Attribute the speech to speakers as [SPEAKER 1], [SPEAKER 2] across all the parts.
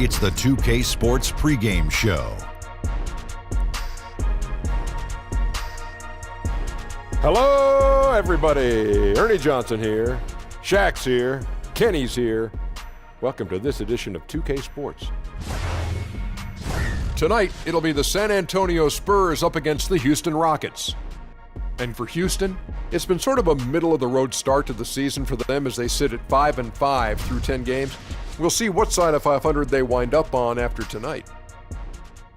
[SPEAKER 1] It's the 2K Sports pregame show.
[SPEAKER 2] Hello, everybody. Ernie Johnson here. Shaq's here. Kenny's here. Welcome to this edition of 2K Sports. Tonight, it'll be the San Antonio Spurs up against the Houston Rockets. And for Houston, it's been sort of a middle-of-the-road start to the season for them as they sit at 5-5 through 10 games. We'll see what side of 500 they wind up on after tonight.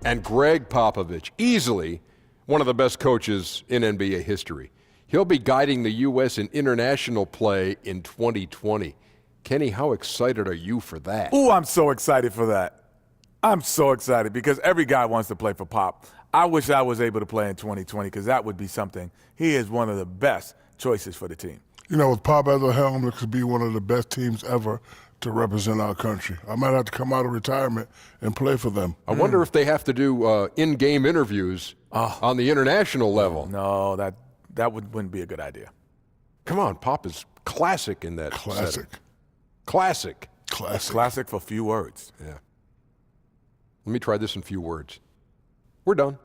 [SPEAKER 2] And Greg Popovich, easily one of the best coaches in NBA history. He'll be guiding the U.S. in international play in 2020. Kenny, how excited are you for that?
[SPEAKER 3] Oh, I'm so excited for that. I'm so excited because every guy wants to play for Pop. I wish I was able to play in 2020 because that would be something. He is one of the best choices for the team.
[SPEAKER 4] You know, with Pop at the helm, it could be one of the best teams ever to represent our country. I might have to come out of retirement and play for them.
[SPEAKER 2] I wonder if they have to do in-game interviews on the international level.
[SPEAKER 3] No, that wouldn't be a good idea.
[SPEAKER 2] Come on, Pop is classic in that
[SPEAKER 4] Classic.
[SPEAKER 2] setting. Classic.
[SPEAKER 3] Classic for few words.
[SPEAKER 2] Yeah. Let me try this in few words. We're done.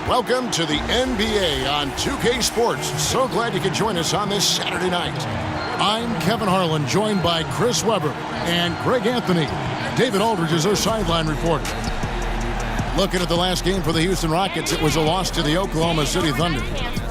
[SPEAKER 5] Welcome to the NBA on 2K Sports. So glad you could join us on this Saturday night. I'm Kevin Harlan, joined by Chris Webber and Greg Anthony. David Aldridge is our sideline reporter. Looking at the last game for the Houston Rockets, it was a loss to the Oklahoma City Thunder.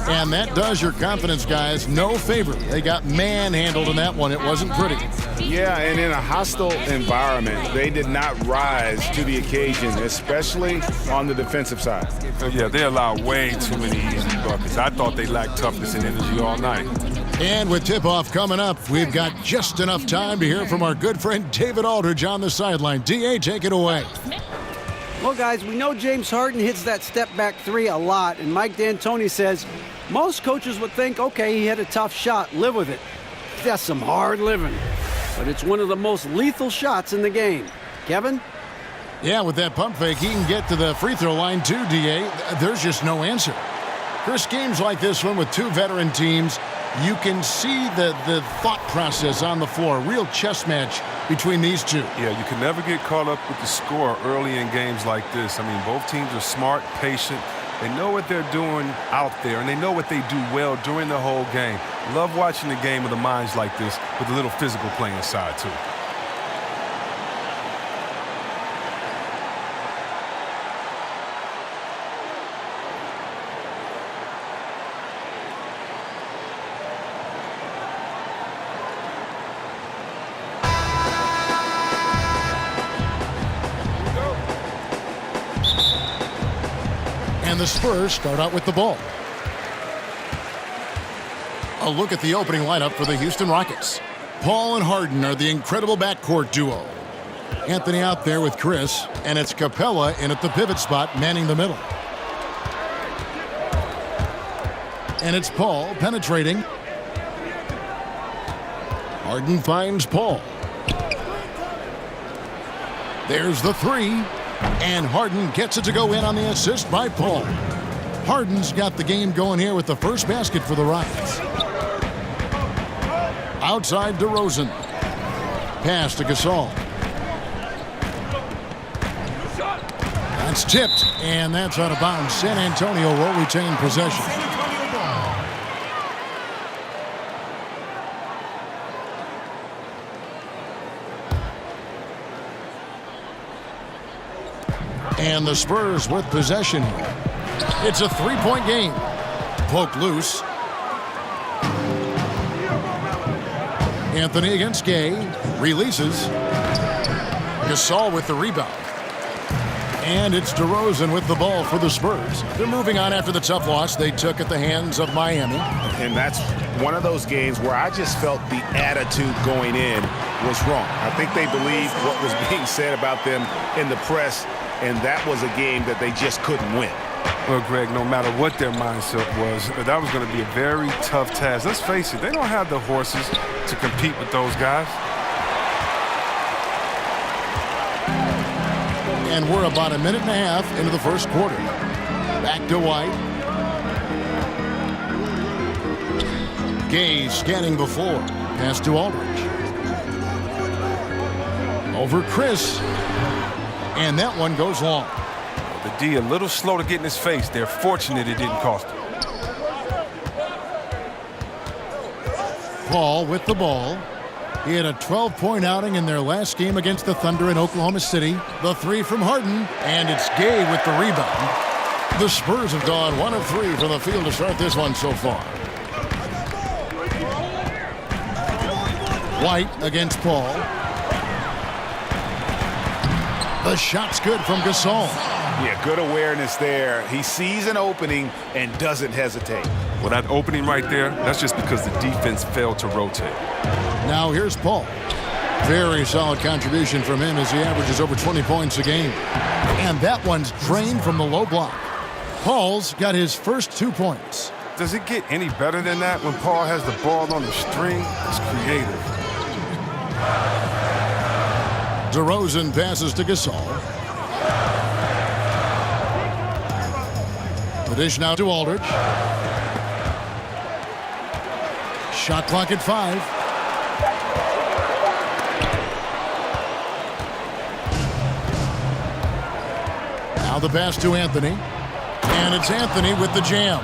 [SPEAKER 5] And that does your confidence, guys, no favor. They got manhandled in that one. It wasn't pretty.
[SPEAKER 6] Yeah, and in a hostile environment, they did not rise to the occasion, especially on the defensive side.
[SPEAKER 7] Yeah, they allowed way too many easy buckets. I thought they lacked toughness and energy all night.
[SPEAKER 5] And with tip-off coming up, we've got just enough time to hear from our good friend David Aldridge on the sideline. D.A., take it away.
[SPEAKER 8] Well, guys, we know James Harden hits that step-back three a lot, and Mike D'Antoni says most coaches would think, okay, he hit a tough shot, live with it. That's some hard living. But it's one of the most lethal shots in the game. Kevin?
[SPEAKER 5] Yeah, with that pump fake, he can get to the free throw line too, D.A. There's just no answer. Chris, games like this one with two veteran teams, you can see the thought process on the floor. Real chess match between these two.
[SPEAKER 7] Yeah, you can never get caught up with the score early in games like this. I mean, both teams are smart, patient. They know what they're doing out there, and they know what they do well during the whole game. Love watching the game of the minds like this with a little physical play inside, too.
[SPEAKER 5] And the Spurs start out with the ball. A look at the opening lineup for the Houston Rockets. Paul and Harden are the incredible backcourt duo. Anthony out there with Chris, and it's Capella in at the pivot spot, manning the middle. And it's Paul penetrating. Harden finds Paul. There's the three. And Harden gets it to go in on the assist by Paul. Harden's got the game going here with the first basket for the Rockets. Outside DeRozan. Pass to Gasol. That's tipped, and that's out of bounds. San Antonio will retain possession. And the Spurs with possession. It's a three-point game. Poke loose. Anthony against Gay. Releases. Gasol with the rebound. And it's DeRozan with the ball for the Spurs. They're moving on after the tough loss they took at the hands of Miami.
[SPEAKER 6] And that's one of those games where I just felt the attitude going in was wrong. I think they believed what was being said about them in the press, and that was a game that they just couldn't win.
[SPEAKER 7] Well, Greg, no matter what their mindset was, that was going to be a very tough task. Let's face it, they don't have the horses to compete with those guys.
[SPEAKER 5] And we're about a minute and a half into the first quarter. Back to White. Gay scanning the floor. Pass to Aldridge. Over Chris. And that one goes long.
[SPEAKER 7] The D a little slow to get in his face. They're fortunate it didn't cost him.
[SPEAKER 5] Paul with the ball. He had a 12-point outing in their last game against the Thunder in Oklahoma City. The three from Harden, and it's Gay with the rebound. The Spurs have gone 1 of 3 from the field to start this one so far. White against Paul. The shot's good from Gasol.
[SPEAKER 6] Yeah, good awareness there. He sees an opening and doesn't hesitate.
[SPEAKER 7] Well, that opening right there, that's just because the defense failed to rotate.
[SPEAKER 5] Now here's Paul. Very solid contribution from him as he averages over 20 points a game. And that one's drained from the low block. Paul's got his first 2 points.
[SPEAKER 7] Does it get any better than that when Paul has the ball on the string? It's creative.
[SPEAKER 5] DeRozan passes to Gasol. The dish now to Aldridge. Shot clock at 5. Now the pass to Anthony. And it's Anthony with the jam.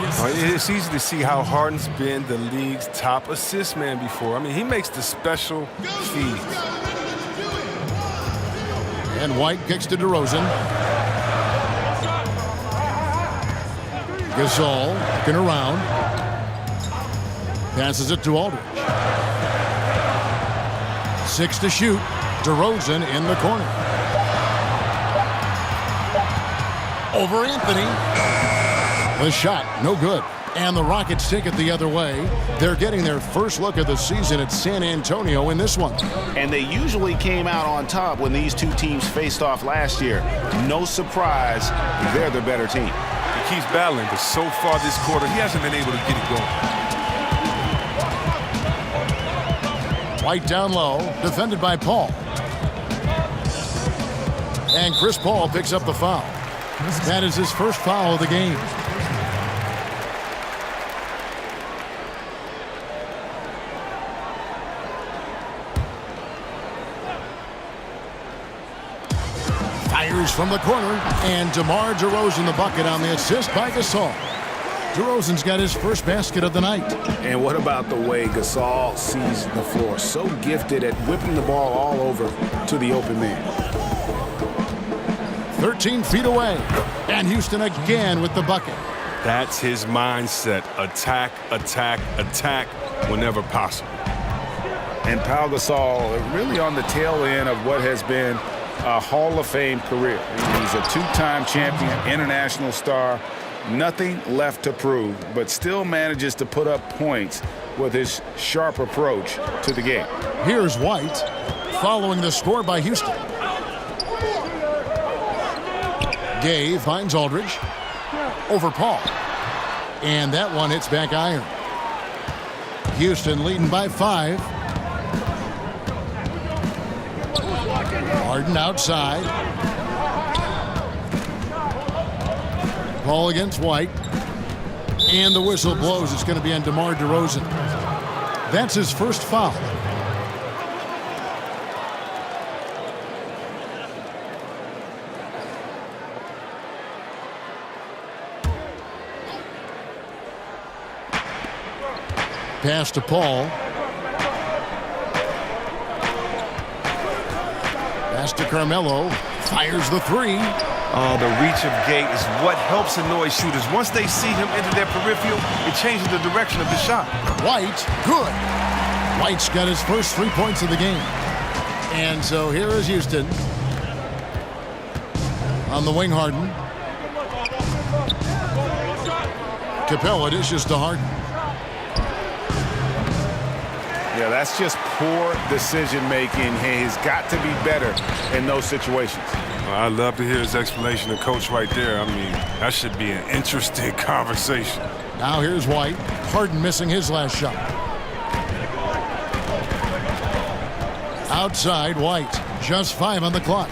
[SPEAKER 7] It's easy to see how Harden's been the league's top assist man before. I mean, he makes the special feeds.
[SPEAKER 5] And White kicks to DeRozan. Gasol looking around. Passes it to Aldridge. 6 to shoot. DeRozan in the corner. Over Anthony. The shot, no good. And the Rockets take it the other way. They're getting their first look of the season at San Antonio in this one.
[SPEAKER 6] And they usually came out on top when these two teams faced off last year. No surprise, they're the better team.
[SPEAKER 7] He keeps battling, but so far this quarter, he hasn't been able to get it going.
[SPEAKER 5] White down low, defended by Paul. And Chris Paul picks up the foul. That is his first foul of the game. Fires from the corner, and DeMar DeRozan the bucket on the assist by Gasol. DeRozan's got his first basket of the night.
[SPEAKER 6] And what about the way Gasol sees the floor? So gifted at whipping the ball all over to the open man.
[SPEAKER 5] 13 feet away, and Houston again with the bucket.
[SPEAKER 7] That's his mindset. Attack, attack, attack whenever possible.
[SPEAKER 6] And Pau Gasol really on the tail end of what has been a Hall of Fame career. He's a two-time champion, international star, nothing left to prove, but still manages to put up points with his sharp approach to the game.
[SPEAKER 5] Here's White following the score by Houston. Gay finds Aldridge over Paul. And that one hits back iron. Houston leading by 5. Harden outside. Paul against White. And the whistle blows. It's going to be on DeMar DeRozan. That's his first foul. Pass to Paul. Pass to Carmelo. Fires the 3.
[SPEAKER 7] Oh, the reach of Gay is what helps annoy shooters. Once they see him enter their peripheral, it changes the direction of the shot.
[SPEAKER 5] White, good. White's got his first 3 points of the game. And so here is Houston. On the wing, Harden. Capella dishes to Harden.
[SPEAKER 6] Yeah, that's just poor decision-making. He's got to be better in those situations.
[SPEAKER 7] Well, I'd love to hear his explanation of Coach right there. I mean, that should be an interesting conversation.
[SPEAKER 5] Now here's White. Harden missing his last shot. Outside, White. Just 5 on the clock.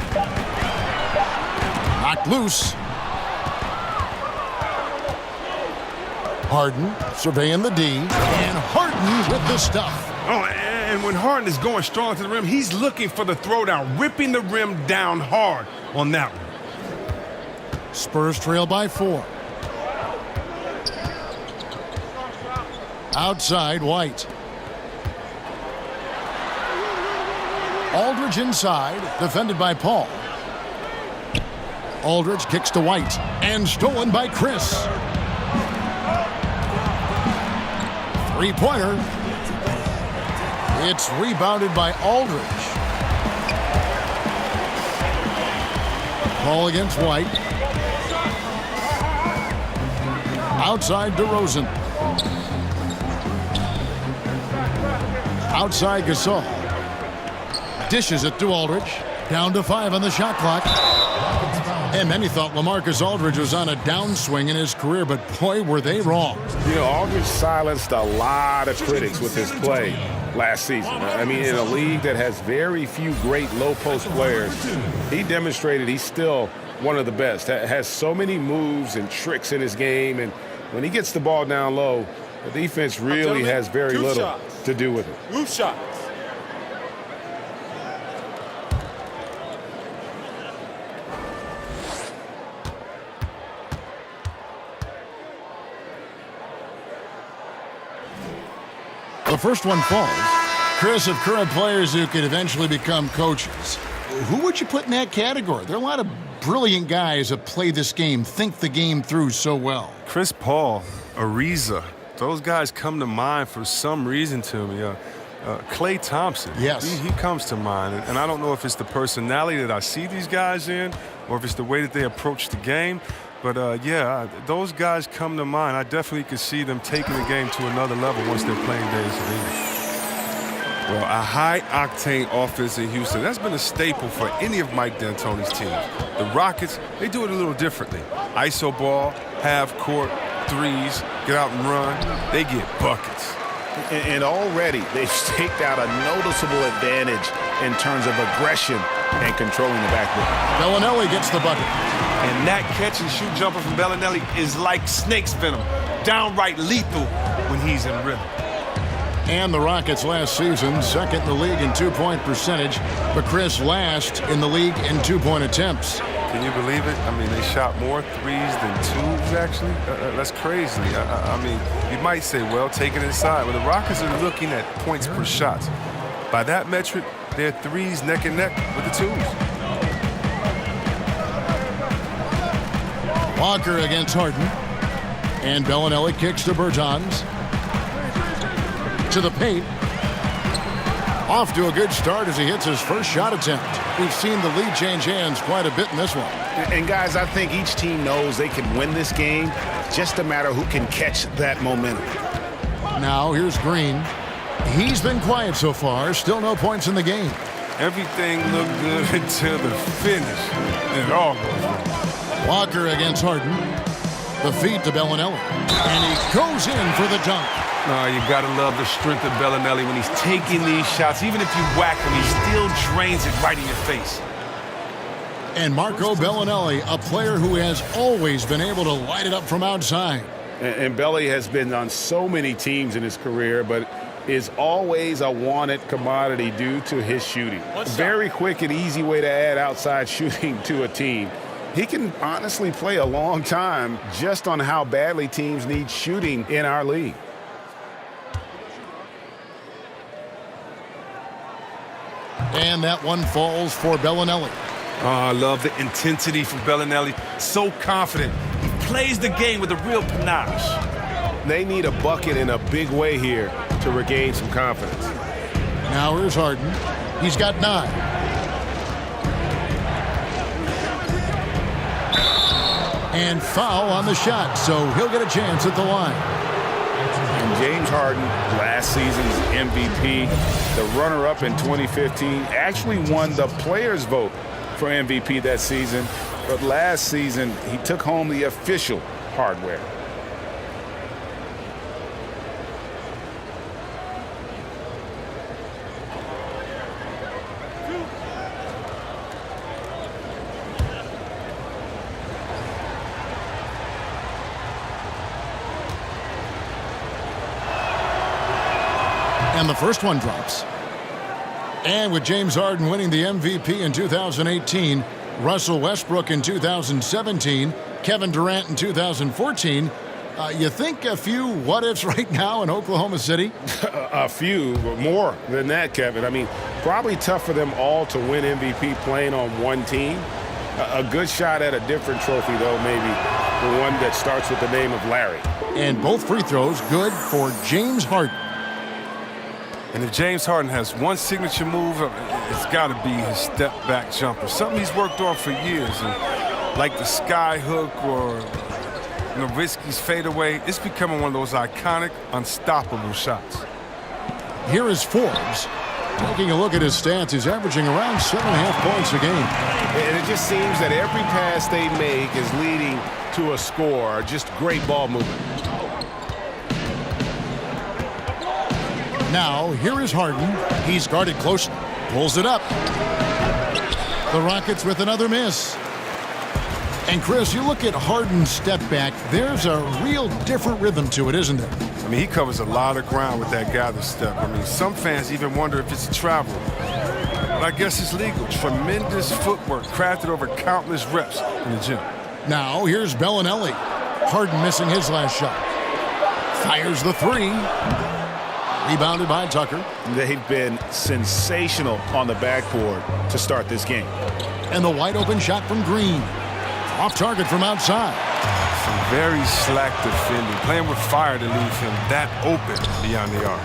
[SPEAKER 5] Knocked loose. Harden surveying the D. And Harden with the stuff.
[SPEAKER 7] Oh, and when Harden is going strong to the rim, he's looking for the throwdown, ripping the rim down hard on that one.
[SPEAKER 5] Spurs trail by 4. Outside, White. Aldridge inside, defended by Paul. Aldridge kicks to White, and stolen by Chris. Three-pointer. It's rebounded by Aldridge. Paul against White. Outside DeRozan. Outside Gasol. Dishes it to Aldridge. Down to 5 on the shot clock. And many thought LaMarcus Aldridge was on a downswing in his career, but boy, were they wrong.
[SPEAKER 6] You know, Aldridge silenced a lot of critics with his play last season. I mean, in a league that has very few great low-post players, he demonstrated he's still one of the best. Has so many moves and tricks in his game, and when he gets the ball down low, the defense really has very little to do with it.
[SPEAKER 3] Move shot.
[SPEAKER 5] The first one falls. Chris, of current players who could eventually become coaches, who would you put in that category? There are a lot of brilliant guys that play this game, think the game through so well.
[SPEAKER 7] Chris Paul, Ariza, those guys come to mind for some reason to me. Klay Thompson,
[SPEAKER 5] yes,
[SPEAKER 7] he comes to mind. And I don't know if it's the personality that I see these guys in or if it's the way that they approach the game. But, yeah, those guys come to mind. I definitely could see them taking the game to another level once they're playing days of league. Well, a high-octane offense in Houston, that's been a staple for any of Mike D'Antoni's teams. The Rockets, they do it a little differently. ISO ball, half-court, threes, get out and run. They get buckets.
[SPEAKER 6] And already they've staked out a noticeable advantage in terms of aggression and controlling the backboard.
[SPEAKER 5] Belinelli gets the bucket.
[SPEAKER 7] And that catch-and-shoot jumper from Belinelli is like snake's venom, downright lethal when he's in rhythm.
[SPEAKER 5] And the Rockets last season, second in the league in two-point percentage, but Chris last in the league in two-point attempts.
[SPEAKER 7] Can you believe it? I mean, they shot more threes than twos, actually. That's crazy. I mean, you might say, well, take it inside. But the Rockets are looking at points per shot. By that metric, they're threes neck and neck with the twos.
[SPEAKER 5] Walker against Harden. And Belinelli kicks to Bertans. To the paint. Off to a good start as he hits his first shot attempt. We've seen the lead change hands quite a bit in this one.
[SPEAKER 6] And guys, I think each team knows they can win this game. Just a matter who can catch that momentum.
[SPEAKER 5] Now here's Green. He's been quiet so far. Still no points in the game.
[SPEAKER 7] Everything looked good until the finish. And it all goes wrong.
[SPEAKER 5] Walker against Harden. The feed to Belinelli. And he goes in for the dunk.
[SPEAKER 7] Oh, you got to love the strength of Belinelli when he's taking these shots. Even if you whack him, he still drains it right in your face.
[SPEAKER 5] And Marco Belinelli, a player who has always been able to light it up from outside.
[SPEAKER 6] And Belly has been on so many teams in his career, but is always a wanted commodity due to his shooting. Very quick and easy way to add outside shooting to a team. He can honestly play a long time just on how badly teams need shooting in our league.
[SPEAKER 5] And that one falls for Belinelli.
[SPEAKER 7] Oh, I love the intensity from Belinelli. So confident. He plays the game with a real panache.
[SPEAKER 6] They need a bucket in a big way here to regain some confidence.
[SPEAKER 5] Now here's Harden. He's got 9. And foul on the shot, so he'll get a chance at the line.
[SPEAKER 6] And James Harden, last season's MVP, the runner-up in 2015, actually won the players' vote for MVP that season. But last season, he took home the official hardware.
[SPEAKER 5] And the first one drops. And with James Harden winning the MVP in 2018, Russell Westbrook in 2017, Kevin Durant in 2014, you think a few what-ifs right now in Oklahoma City?
[SPEAKER 6] A few, but more than that, Kevin. I mean, probably tough for them all to win MVP playing on one team. A good shot at a different trophy, though, maybe the one that starts with the name of Larry.
[SPEAKER 5] And both free throws good for James Harden.
[SPEAKER 7] And if James Harden has one signature move, it's got to be his step-back jumper. Something he's worked on for years. And like the sky hook or Nowitzki's fadeaway, it's becoming one of those iconic, unstoppable shots.
[SPEAKER 5] Here is Forbes. Taking a look at his stats, he's averaging around 7.5 points a game.
[SPEAKER 6] And it just seems that every pass they make is leading to a score. Just great ball movement.
[SPEAKER 5] Now, here is Harden. He's guarded close. Pulls it up. The Rockets with another miss. And, Chris, you look at Harden's step back, there's a real different rhythm to it, isn't there?
[SPEAKER 7] I mean, he covers a lot of ground with that gather step. I mean, some fans even wonder if it's a travel. But I guess it's legal. Tremendous footwork crafted over countless reps in the gym.
[SPEAKER 5] Now, here's Belinelli. Harden missing his last shot. Fires the three. Rebounded by Tucker.
[SPEAKER 6] They've been sensational on the backboard to start this game.
[SPEAKER 5] And the wide open shot from Green. Off target from outside.
[SPEAKER 7] Some very slack defending. Playing with fire to leave him that open beyond the arc.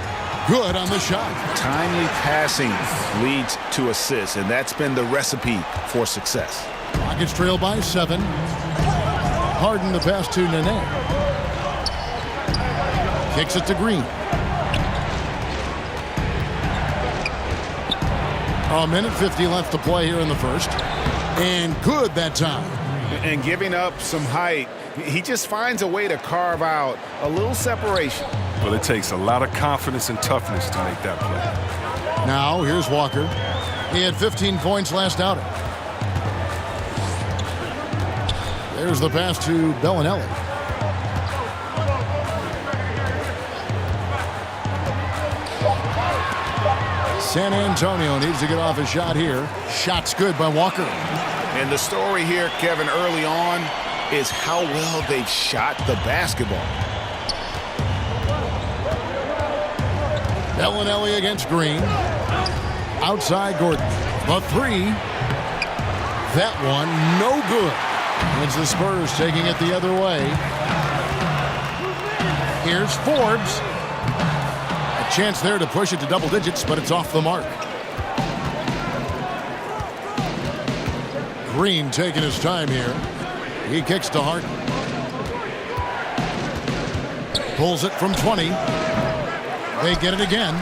[SPEAKER 5] Good on the shot.
[SPEAKER 6] Timely passing leads to assists, and that's been the recipe for success.
[SPEAKER 5] Rockets trail by 7. Harden the pass to Nene. Kicks it to Green. A minute 50 left to play here in the first. And good that time.
[SPEAKER 6] And giving up some height, he just finds a way to carve out a little separation.
[SPEAKER 7] Well, it takes a lot of confidence and toughness to make that play.
[SPEAKER 5] Now, here's Walker. He had 15 points last outing. There's the pass to Belinelli. San Antonio needs to get off a shot here. Shot's good by Walker.
[SPEAKER 6] And the story here, Kevin, early on is how well they've shot the basketball.
[SPEAKER 5] Belinelli against Green. Outside Gordon. The three. That one, no good. It's the Spurs taking it the other way. Here's Forbes. A chance there to push it to double digits, but it's off the mark. Green taking his time here. He kicks to Harden. Pulls it from 20. They get it again.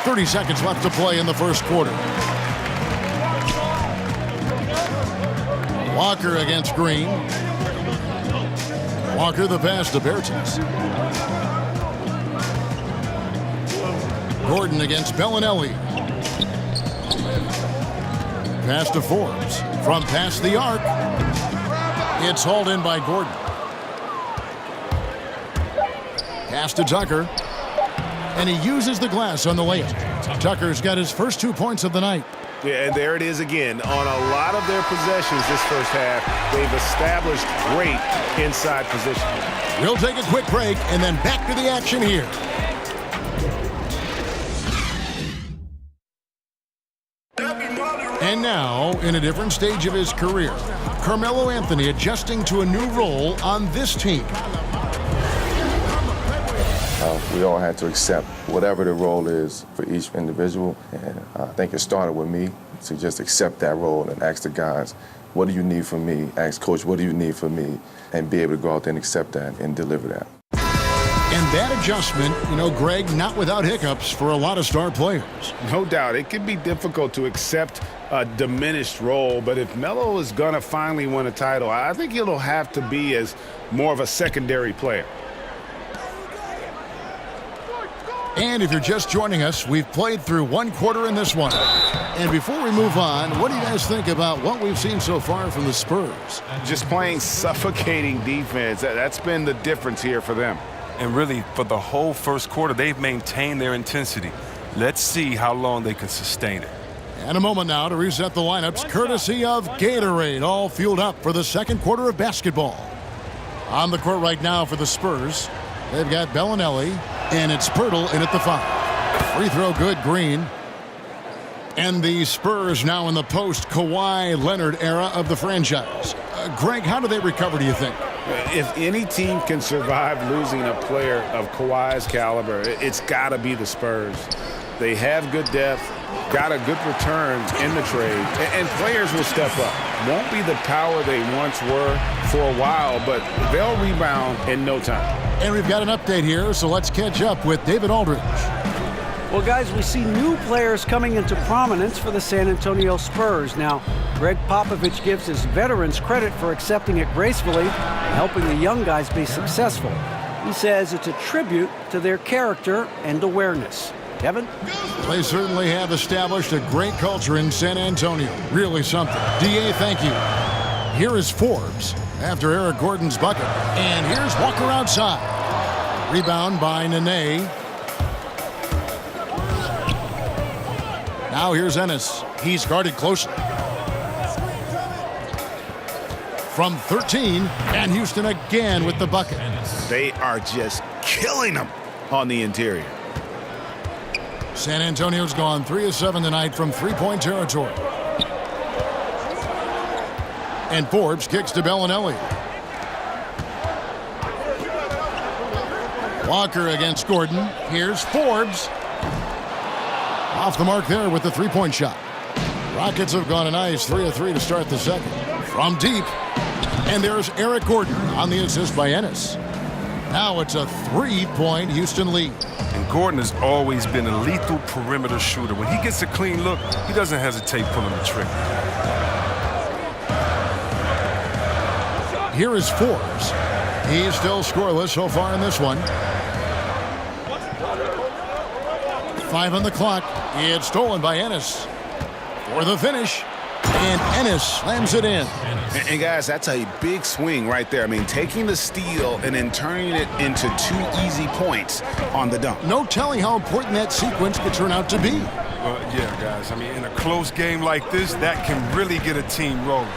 [SPEAKER 5] .30 seconds left to play in the first quarter. Walker against Green. Walker the pass to Bertens. Gordon against Belinelli. Pass to Forbes. From past the arc. It's hauled in by Gordon. Pass to Tucker. And he uses the glass on the layup. Tucker's got his first 2 points of the night.
[SPEAKER 6] Yeah, and there it is again. On a lot of their possessions this first half, they've established great inside position.
[SPEAKER 5] We'll take a quick break and then back to the action here. And now, in a different stage of his career, Carmelo Anthony adjusting to a new role on this team.
[SPEAKER 9] We all had to accept whatever the role is for each individual. And I think it started with me to just accept that role and ask the guys, what do you need from me? Ask Coach, what do you need from me? And be able to go out there and accept that and deliver that.
[SPEAKER 5] And that adjustment, Greg, not without hiccups for a lot of star players.
[SPEAKER 6] No doubt. It can be difficult to accept a diminished role, but if Melo is going to finally win a title, I think he'll have to be as more of a secondary player.
[SPEAKER 5] And if you're just joining us, we've played through one quarter in this one. And before we move on, what do you guys think about what we've seen so far from the Spurs?
[SPEAKER 6] Just playing suffocating defense. That's been the difference here for them.
[SPEAKER 7] And really, for the whole first quarter, they've maintained their intensity. Let's see how long they can sustain it.
[SPEAKER 5] And a moment now to reset the lineups, courtesy of Gatorade, all fueled up for the second quarter of basketball. On the court right now for the Spurs, they've got Belinelli, and it's Pirtle in at the foul. Free throw good, Green. And the Spurs now in the post-Kawhi Leonard era of the franchise. Greg, how do they recover, do you think?
[SPEAKER 6] If any team can survive losing a player of Kawhi's caliber, it's got to be the Spurs. They have good depth, got a good return in the trade, and players will step up. Won't be the power they once were for a while, but they'll rebound in no time.
[SPEAKER 5] And we've got an update here, so let's catch up with David Aldridge.
[SPEAKER 8] Well, guys, we see new players coming into prominence for the San Antonio Spurs. Now, Greg Popovich gives his veterans credit for accepting it gracefully and helping the young guys be successful. He says it's a tribute to their character and awareness. Kevin?
[SPEAKER 5] They certainly have established a great culture in San Antonio. Really something. DA, thank you. Here is Forbes after Eric Gordon's bucket. And here's Walker outside. Rebound by Nene. Now here's Ennis. He's guarded closely. From 13, and Houston again with the bucket.
[SPEAKER 6] They are just killing them on the interior.
[SPEAKER 5] San Antonio's gone 3 of 7 tonight from three-point territory. And Forbes kicks to Belinelli. Walker against Gordon. Here's Forbes. Off the mark there with the three-point shot. Rockets have gone a nice 3 of 3 to start the second. From deep. And there's Eric Gordon on the assist by Ennis. Now it's a 3-point Houston lead.
[SPEAKER 7] And Gordon has always been a lethal perimeter shooter. When he gets a clean look, he doesn't hesitate pulling the trigger.
[SPEAKER 5] Here is Forbes. He's still scoreless so far in this one. 5 on the clock. It's stolen by Ennis for the finish. And Ennis slams it in.
[SPEAKER 6] And guys, that's a big swing right there. I mean, taking the steal and then turning it into 2 easy points on the dunk.
[SPEAKER 5] No telling how important that sequence could turn out to be.
[SPEAKER 7] Yeah, guys. I mean, in a close game like this, that can really get a team rolling.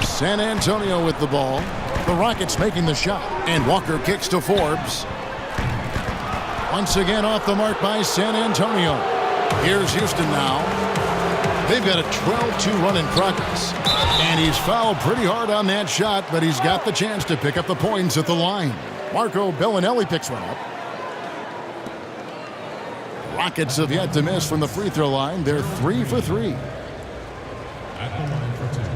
[SPEAKER 5] San Antonio with the ball. The Rockets making the shot. And Walker kicks to Forbes. Once again off the mark by San Antonio. Here's Houston now. They've got a 12-2 run in progress. And he's fouled pretty hard on that shot, but he's got the chance to pick up the points at the line. Marco Belinelli picks one up. Rockets have yet to miss from the free throw line. They're 3 for 3.
[SPEAKER 10] At the line for 2.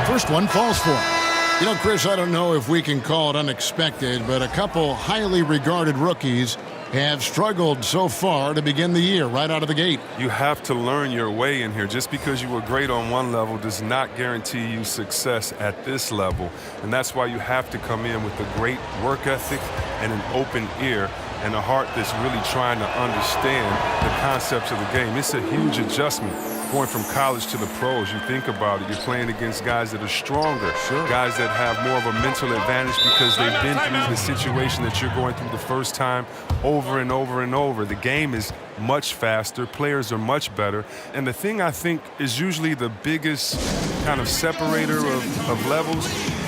[SPEAKER 5] First one falls for him. You know, Chris, I don't know if we can call it unexpected, but a couple highly regarded rookies have struggled so far to begin the year right out of the gate.
[SPEAKER 7] You have to learn your way in here. Just because you were great on one level does not guarantee you success at this level. And that's why you have to come in with a great work ethic and an open ear and a heart that's really trying to understand the concepts of the game. It's a huge adjustment. Going from college to the pros, you think about it, you're playing against guys that are stronger, guys that have more of a mental advantage because they've been through the situation that you're going through the first time over and over and over. The game is much faster, players are much better, and the thing I think is usually the biggest kind of separator of levels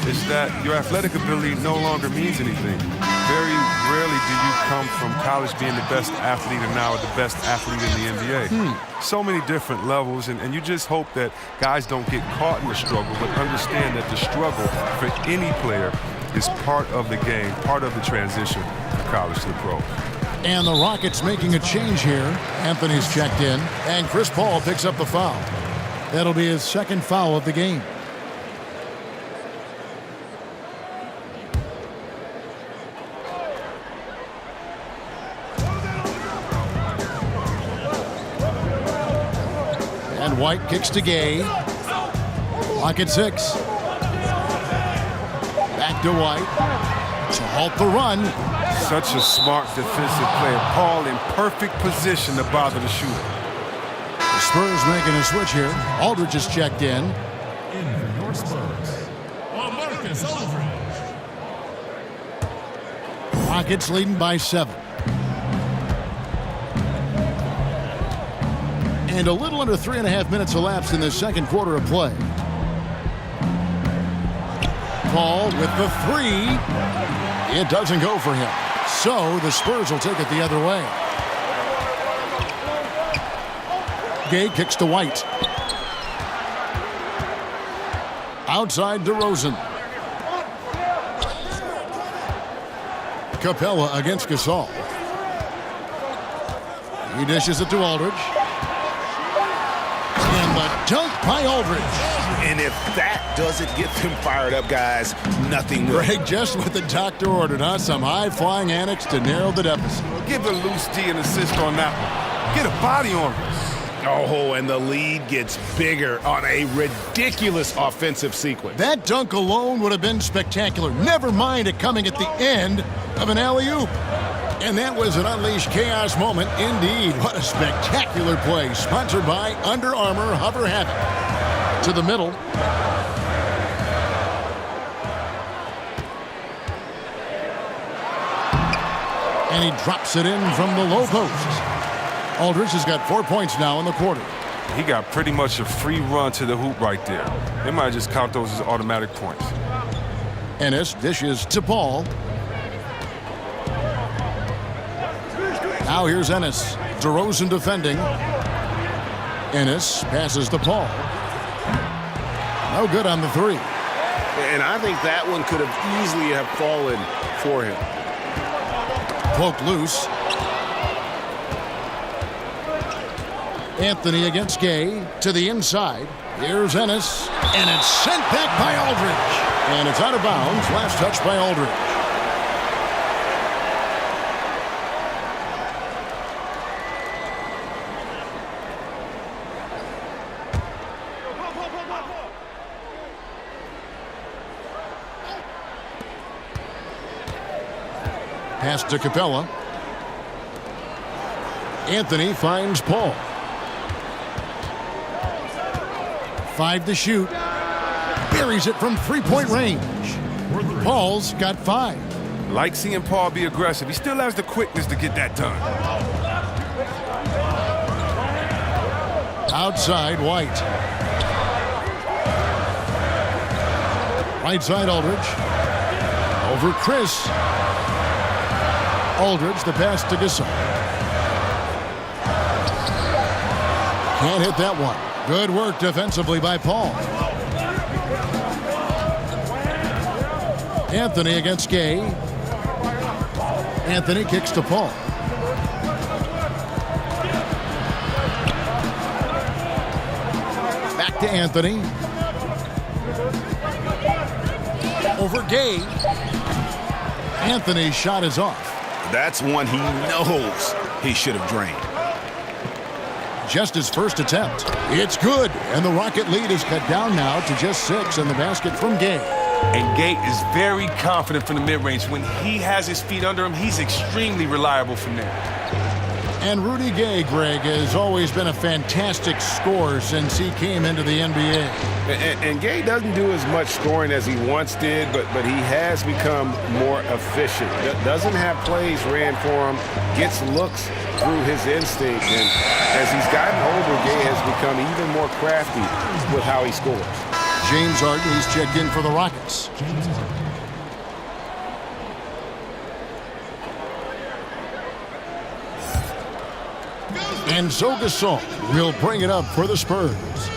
[SPEAKER 7] is that your athletic ability no longer means anything. Very rarely do you come from college being the best athlete and now the best athlete in the NBA. So many different levels, and you just hope that guys don't get caught in the struggle, but understand that the struggle for any player is part of the game, part of the transition from college to the pro.
[SPEAKER 5] And the Rockets making a change here. Anthony's checked in, and Chris Paul picks up the foul. That'll be his second foul of the game. And White kicks to Gay. Clock at 6. Back to White to halt the run.
[SPEAKER 7] Such a smart defensive player. Paul in perfect position to bother the shooter.
[SPEAKER 5] The Spurs making a switch here. Aldridge is checked in.
[SPEAKER 10] In for your Spurs, Marcus Aldridge.
[SPEAKER 5] Rockets leading by 7. And a little under 3.5 minutes elapsed in the second quarter of play. Paul with the 3. It doesn't go for him. So the Spurs will take it the other way. Gay kicks to White. Outside DeRozan. Capella against Gasol. He dishes it to Aldridge. And the dunk by Aldridge.
[SPEAKER 6] And if that doesn't get them fired up, guys, nothing will.
[SPEAKER 5] Greg, just what the doctor ordered, huh? Some high-flying annex to narrow the deficit.
[SPEAKER 7] Give the loose D an assist on that one. Get a body on him.
[SPEAKER 6] Oh, and the lead gets bigger on a ridiculous offensive sequence.
[SPEAKER 5] That dunk alone would have been spectacular. Never mind it coming at the end of an alley-oop. And that was an unleashed chaos moment indeed. What a spectacular play. Sponsored by Under Armour Hover Havoc. To the middle. And he drops it in from the low post. Aldridge has got 4 points now in the quarter.
[SPEAKER 7] He got pretty much a free run to the hoop right there. They might just count those as automatic points.
[SPEAKER 5] Ennis dishes to Paul. Now here's Ennis. DeRozan defending. Ennis passes to Paul. No good on the 3.
[SPEAKER 6] And I think that one could have easily have fallen for him.
[SPEAKER 5] Poked loose. Anthony against Gay to the inside. Here's Ennis. And it's sent back by Aldridge. And it's out of bounds. Last touch by Aldridge. Pass to Capella. Anthony finds Paul. 5 to shoot. Buries it from three-point range. Paul's got 5.
[SPEAKER 7] Like seeing Paul be aggressive. He still has the quickness to get that done.
[SPEAKER 5] Outside, White. Right side, Aldridge. Over Chris. Aldridge, the pass to Gasol. Can't hit that one. Good work defensively by Paul. Anthony against Gay. Anthony kicks to Paul. Back to Anthony. Over Gay. Anthony's shot is off.
[SPEAKER 6] That's one he knows he should have drained.
[SPEAKER 5] Just his first attempt. It's good. And the Rocket lead is cut down now to just 6 in the basket from Gay.
[SPEAKER 7] And Gay is very confident from the mid-range. When he has his feet under him, he's extremely reliable from there.
[SPEAKER 5] And Rudy Gay, Greg, has always been a fantastic scorer since he came into the NBA.
[SPEAKER 6] And Gay doesn't do as much scoring as he once did, but he has become more efficient. Doesn't have plays ran for him, gets looks through his instinct. And as he's gotten older, Gay has become even more crafty with how he scores.
[SPEAKER 5] James Harden, he's checked in for the Rockets. And so Gasol will bring it up for the Spurs.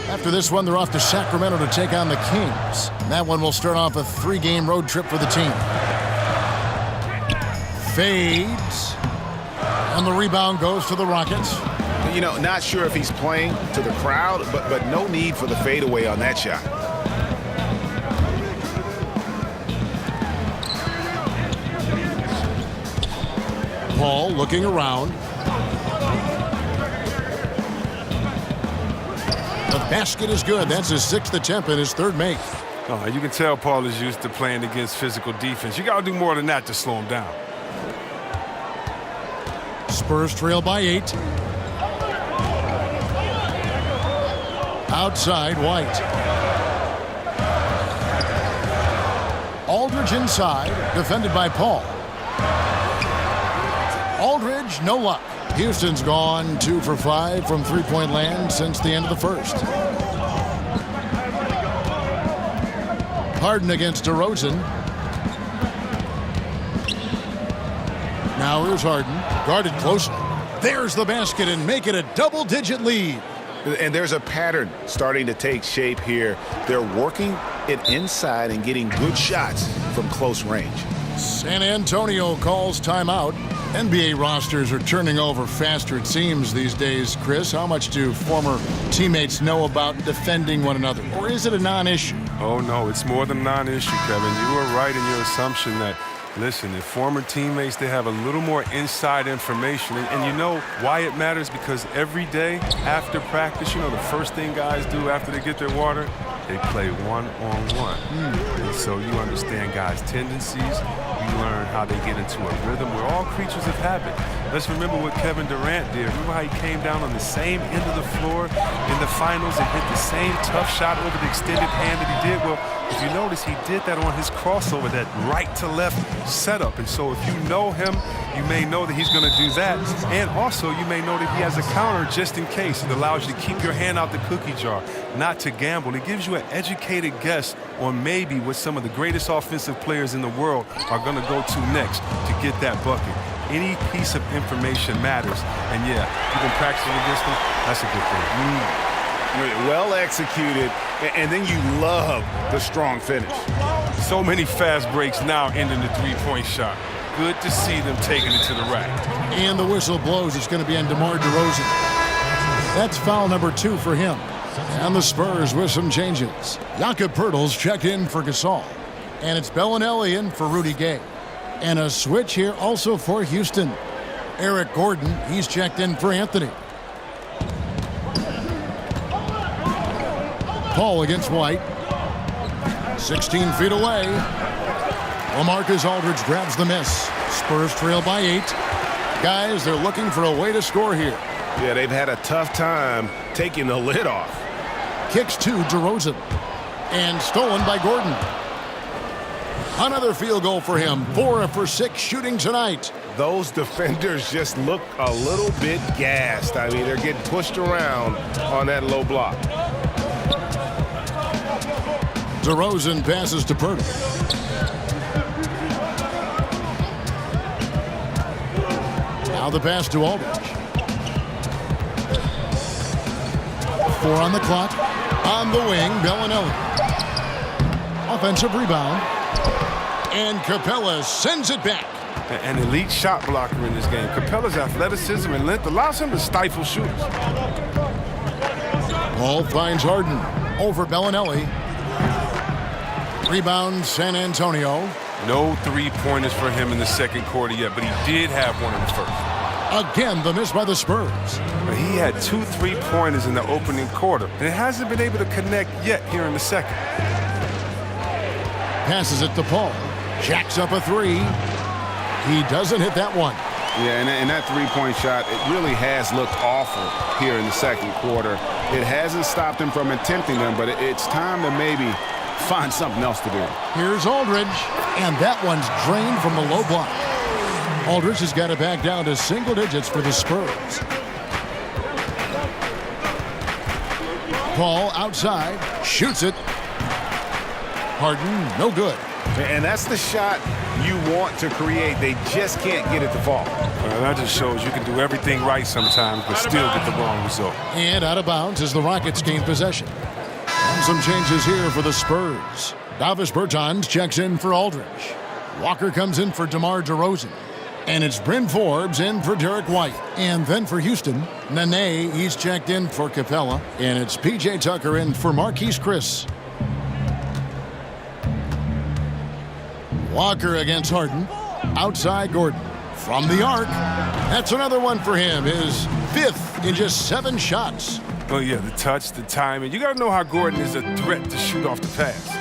[SPEAKER 5] After this one, they're off to Sacramento to take on the Kings. And that one will start off a 3-game road trip for the team. Fades. And the rebound goes to the Rockets.
[SPEAKER 6] You know, not sure if he's playing to the crowd, but no need for the fadeaway on that shot.
[SPEAKER 5] Paul looking around. The basket is good. That's his 6th attempt and his 3rd make.
[SPEAKER 7] Oh, you can tell Paul is used to playing against physical defense. You got to do more than that to slow him down.
[SPEAKER 5] Spurs trail by 8. Outside, White. Aldridge inside, defended by Paul. Aldridge, no luck. Houston's gone 2 for 5 from three-point land since the end of the first. Harden against DeRozan. Now here's Harden, guarded closely. There's the basket and make it a double-digit lead.
[SPEAKER 6] And there's a pattern starting to take shape here. They're working it inside and getting good shots from close range.
[SPEAKER 5] San Antonio calls timeout. NBA rosters are turning over faster, it seems, these days. Chris, how much do former teammates know about defending one another? Or is it a non-issue?
[SPEAKER 7] Oh, no, it's more than a non-issue, Kevin. You were right in your assumption that, listen, if former teammates, they have a little more inside information. And you know why it matters? Because every day after practice, you know, the first thing guys do after they get their water, they play one-on-one. And so you understand guys' tendencies. You learn how they get into a rhythm. We're all creatures of habit. Let's remember what Kevin Durant did. Remember how he came down on the same end of the floor in the finals and hit the same tough shot over the extended hand that he did? Well, if you notice, he did that on his crossover, that right-to-left setup. And so if you know him, you may know that he's going to do that. And also, you may know that he has a counter just in case. It allows you to keep your hand out the cookie jar, not to gamble. It gives you an educated guess on maybe what some of the greatest offensive players in the world are going to go to next to get that bucket. Any piece of information matters. And, yeah, you've been practicing against them. That's a good thing.
[SPEAKER 6] Well executed, and then you love the strong finish.
[SPEAKER 7] So many fast breaks now ending the three-point shot. Good to see them taking it to the rack.
[SPEAKER 5] And the whistle blows. It's going to be on DeMar DeRozan. That's foul number 2 for him. And the Spurs with some changes. Jakob Poeltl's checked in for Gasol. And it's Belinelli in for Rudy Gay. And a switch here also for Houston. Eric Gordon, he's checked in for Anthony. Paul against White. 16 feet away. LaMarcus Aldridge grabs the miss. Spurs trail by 8. Guys, they're looking for a way to score here.
[SPEAKER 6] Yeah, they've had a tough time taking the lid off.
[SPEAKER 5] Kicks to DeRozan. And stolen by Gordon. Another field goal for him. 4 for 6 shooting tonight.
[SPEAKER 6] Those defenders just look a little bit gassed. I mean, they're getting pushed around on that low block.
[SPEAKER 5] DeRozan passes to Poeltl. Now the pass to Aldridge. 4 on the clock. On the wing, Belinelli. Offensive rebound. And Capella sends it back.
[SPEAKER 7] An elite shot blocker in this game. Capella's athleticism and length allows him to stifle shooters.
[SPEAKER 5] Paul finds Harden over Belinelli. Rebound, San Antonio.
[SPEAKER 7] No three-pointers for him in the second quarter yet, but he did have one in the first.
[SPEAKER 5] Again, the miss by the Spurs.
[SPEAKER 7] But he had 2 3-pointers in the opening quarter, and it hasn't been able to connect yet here in the second.
[SPEAKER 5] Passes it to Paul. Jacks up a 3. He doesn't hit that one.
[SPEAKER 6] Yeah, and that three-point shot, it really has looked awful here in the second quarter. It hasn't stopped him from attempting them, but it's time to maybe find something else to do.
[SPEAKER 5] Here's Aldridge, and that one's drained from the low block. Aldridge has got it back down to single digits for the Spurs. Paul outside, shoots it. Harden, no good.
[SPEAKER 6] And that's the shot you want to create. They just can't get it to fall.
[SPEAKER 7] Well, that just shows you can do everything right sometimes, but still get the wrong result.
[SPEAKER 5] And out of bounds as the Rockets gain possession. And some changes here for the Spurs. Davis Bertans checks in for Aldridge. Walker comes in for DeMar DeRozan. And it's Bryn Forbes in for Derek White. And then for Houston, Nene, he's checked in for Capella. And it's P.J. Tucker in for Marquise Chris. Walker against Harden. Outside Gordon. From the arc. That's another one for him. His 5th in just 7 shots.
[SPEAKER 7] Oh, yeah, the touch, the timing. You got to know how Gordon is a threat to shoot off the pass.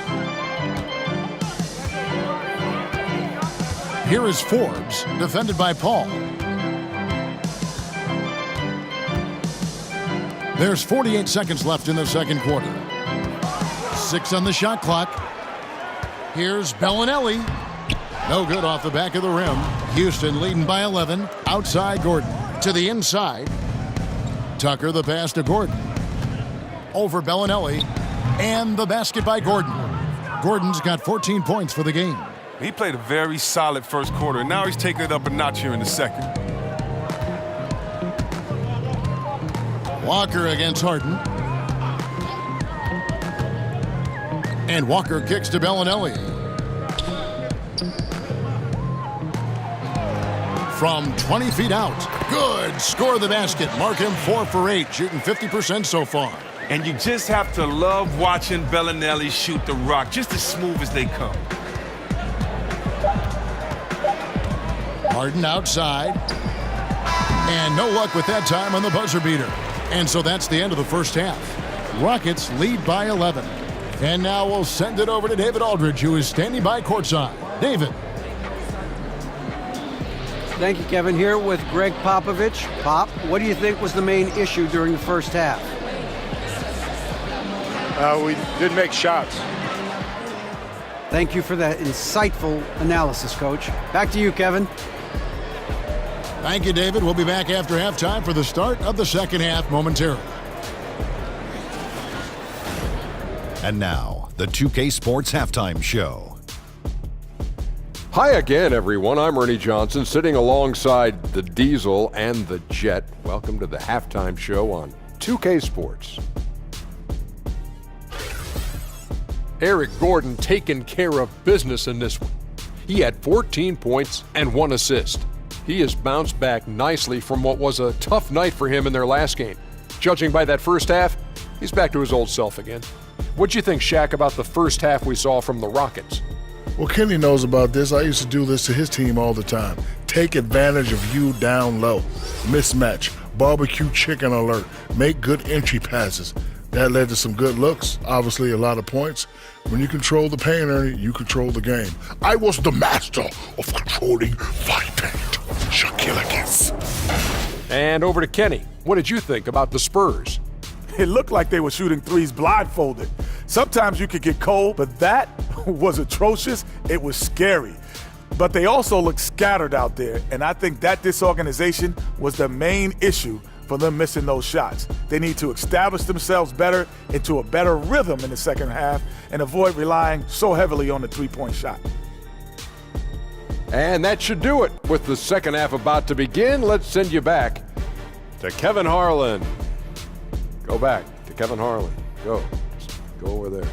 [SPEAKER 5] Here is Forbes, defended by Paul. There's 48 seconds left in the second quarter. 6 on the shot clock. Here's Belinelli. No good off the back of the rim. Houston leading by 11. Outside Gordon. To the inside. Tucker the pass to Gordon. Over Belinelli. And the basket by Gordon. Gordon's got 14 points for the game.
[SPEAKER 7] He played a very solid first quarter, and now he's taking it up a notch here in the second.
[SPEAKER 5] Walker against Harden. And Walker kicks to Belinelli. From 20 feet out. Good. Score the basket. Mark him 4 for 8, shooting 50% so far.
[SPEAKER 7] And you just have to love watching Belinelli shoot the rock, just as smooth as they come.
[SPEAKER 5] Harden outside. And no luck with that time on the buzzer beater. And so that's the end of the first half. Rockets lead by 11. And now we'll send it over to David Aldridge, who is standing by courtside. David.
[SPEAKER 8] Thank you, Kevin. Here with Greg Popovich. Pop, what do you think was the main issue during the first half?
[SPEAKER 11] We didn't make shots.
[SPEAKER 8] Thank you for that insightful analysis, Coach. Back to you, Kevin.
[SPEAKER 5] Thank you, David. We'll be back after halftime for the start of the second half momentarily.
[SPEAKER 1] And now, the 2K Sports Halftime Show.
[SPEAKER 2] Hi again, everyone. I'm Ernie Johnson, sitting alongside the Diesel and the Jet. Welcome to the Halftime Show on 2K Sports. Eric Gordon taking care of business in this one. He had 14 points and 1 assist. He has bounced back nicely from what was a tough night for him in their last game. Judging by that first half, he's back to his old self again. What'd you think, Shaq, about the first half we saw from the Rockets?
[SPEAKER 4] Well, Kenny knows about this. I used to do this to his team all the time. Take advantage of you down low. Mismatch. Barbecue chicken alert. Make good entry passes. That led to some good looks, obviously a lot of points. When you control the paint, Ernie, you control the game. I was the master of controlling my paint. Shaquille O'Neal.
[SPEAKER 2] And over to Kenny. What did you think about the Spurs?
[SPEAKER 3] It looked like they were shooting threes blindfolded. Sometimes you could get cold, but that was atrocious. It was scary. But they also looked scattered out there, and I think that disorganization was the main issue for them missing those shots. They need to establish themselves better into a better rhythm in the second half and avoid relying so heavily on the three-point shot.
[SPEAKER 2] And that should do it. With the second half about to begin, let's send you back to Kevin Harlan. Go back to Kevin Harlan. Go. Just go over there.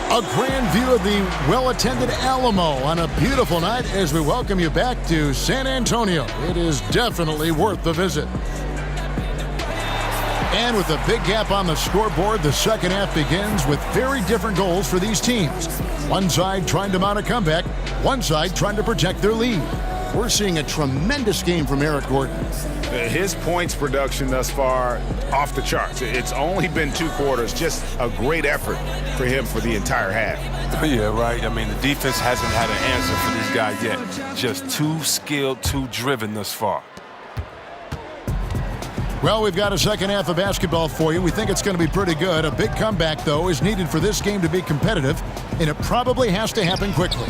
[SPEAKER 5] A grand view of the well-attended Alamo on a beautiful night as we welcome you back to San Antonio. It is definitely worth the visit. And with a big gap on the scoreboard, the second half begins with very different goals for these teams. One side trying to mount a comeback, one side trying to protect their lead. We're seeing a tremendous game from Eric Gordon.
[SPEAKER 6] His points production thus far, off the charts. It's only been 2 quarters, just a great effort for him for the entire half.
[SPEAKER 7] Yeah, right. I mean, the defense hasn't had an answer for these guys yet. Just too skilled, too driven thus far.
[SPEAKER 5] Well, we've got a second half of basketball for you. We think it's going to be pretty good. A big comeback, though, is needed for this game to be competitive, and it probably has to happen quickly.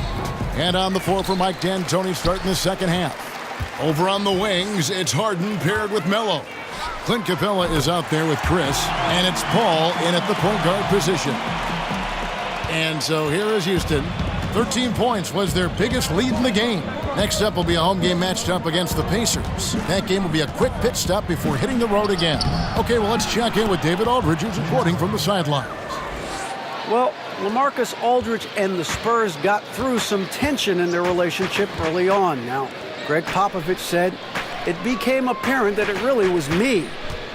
[SPEAKER 5] And on the floor for Mike D'Antoni starting the second half. Over on the wings, it's Harden paired with Melo. Clint Capella is out there with Chris, and it's Paul in at the point guard position. And so here is Houston. 13 points was their biggest lead in the game. Next up will be a home game matched up against the Pacers. That game will be a quick pit stop before hitting the road again. Okay, well, let's check in with David Aldridge, who's reporting from the sidelines.
[SPEAKER 8] Well, LaMarcus Aldridge and the Spurs got through some tension in their relationship early on. Now, Greg Popovich said it became apparent that it really was me.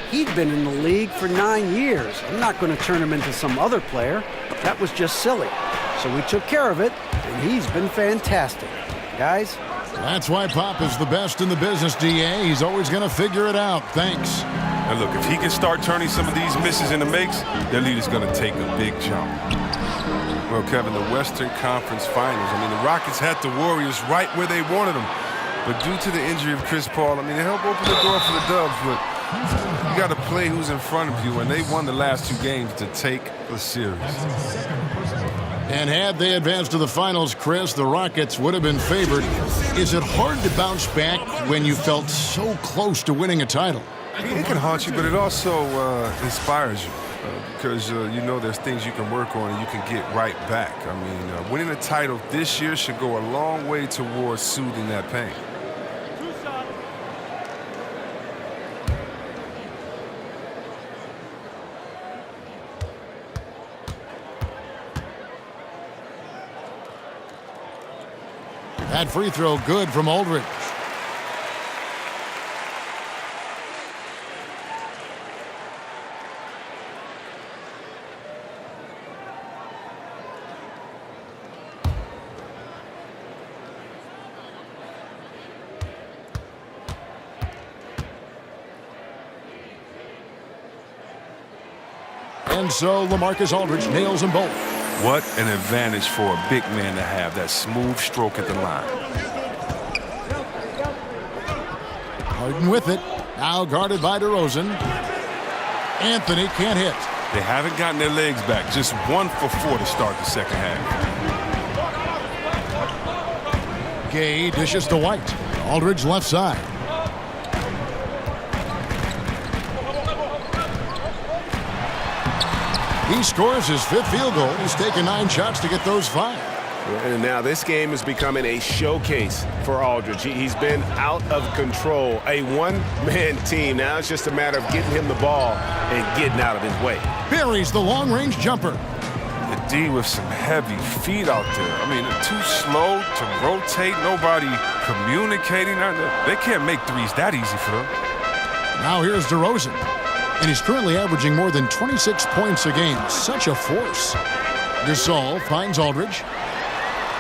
[SPEAKER 8] He'd been in the league for 9 years. I'm not going to turn him into some other player. That was just silly. So we took care of it, and he's been fantastic. Guys?
[SPEAKER 5] That's why Pop is the best in the business, DA. He's always going to figure it out. Thanks.
[SPEAKER 7] And look, if he can start turning some of these misses into makes, their lead is going to take a big jump. Well, Kevin, the Western Conference Finals, I mean, the Rockets had the Warriors right where they wanted them. But due to the injury of Chris Paul, I mean, they helped open the door for the Dubs, but you got to play who's in front of you, and they won the last 2 games to take the series.
[SPEAKER 5] And had they advanced to the finals, Chris, the Rockets would have been favored. Is it hard to bounce back when you felt so close to winning a title?
[SPEAKER 7] It can haunt you, but it also inspires you because you know there's things you can work on and you can get right back. I mean, winning a title this year should go a long way towards soothing that pain.
[SPEAKER 5] That free throw good from Aldridge. And so LaMarcus Aldridge nails them both.
[SPEAKER 7] What an advantage for a big man to have that smooth stroke at the line.
[SPEAKER 5] Harden with it. Now guarded by DeRozan. Anthony can't hit.
[SPEAKER 7] They haven't gotten their legs back. Just 1 for 4 to start the second half.
[SPEAKER 5] Gay dishes to White. Aldridge left side. He scores his 5th field goal. He's taken 9 shots to get those 5.
[SPEAKER 6] And now this game is becoming a showcase for Aldridge. He's been out of control. A one-man team. Now it's just a matter of getting him the ball and getting out of his way.
[SPEAKER 5] Buries the long-range jumper.
[SPEAKER 7] The D with some heavy feet out there. I mean, they're too slow to rotate. Nobody communicating. They can't make threes that easy for them.
[SPEAKER 5] Now here's DeRozan. And he's currently averaging more than 26 points a game. Such a force. Gasol finds Aldridge.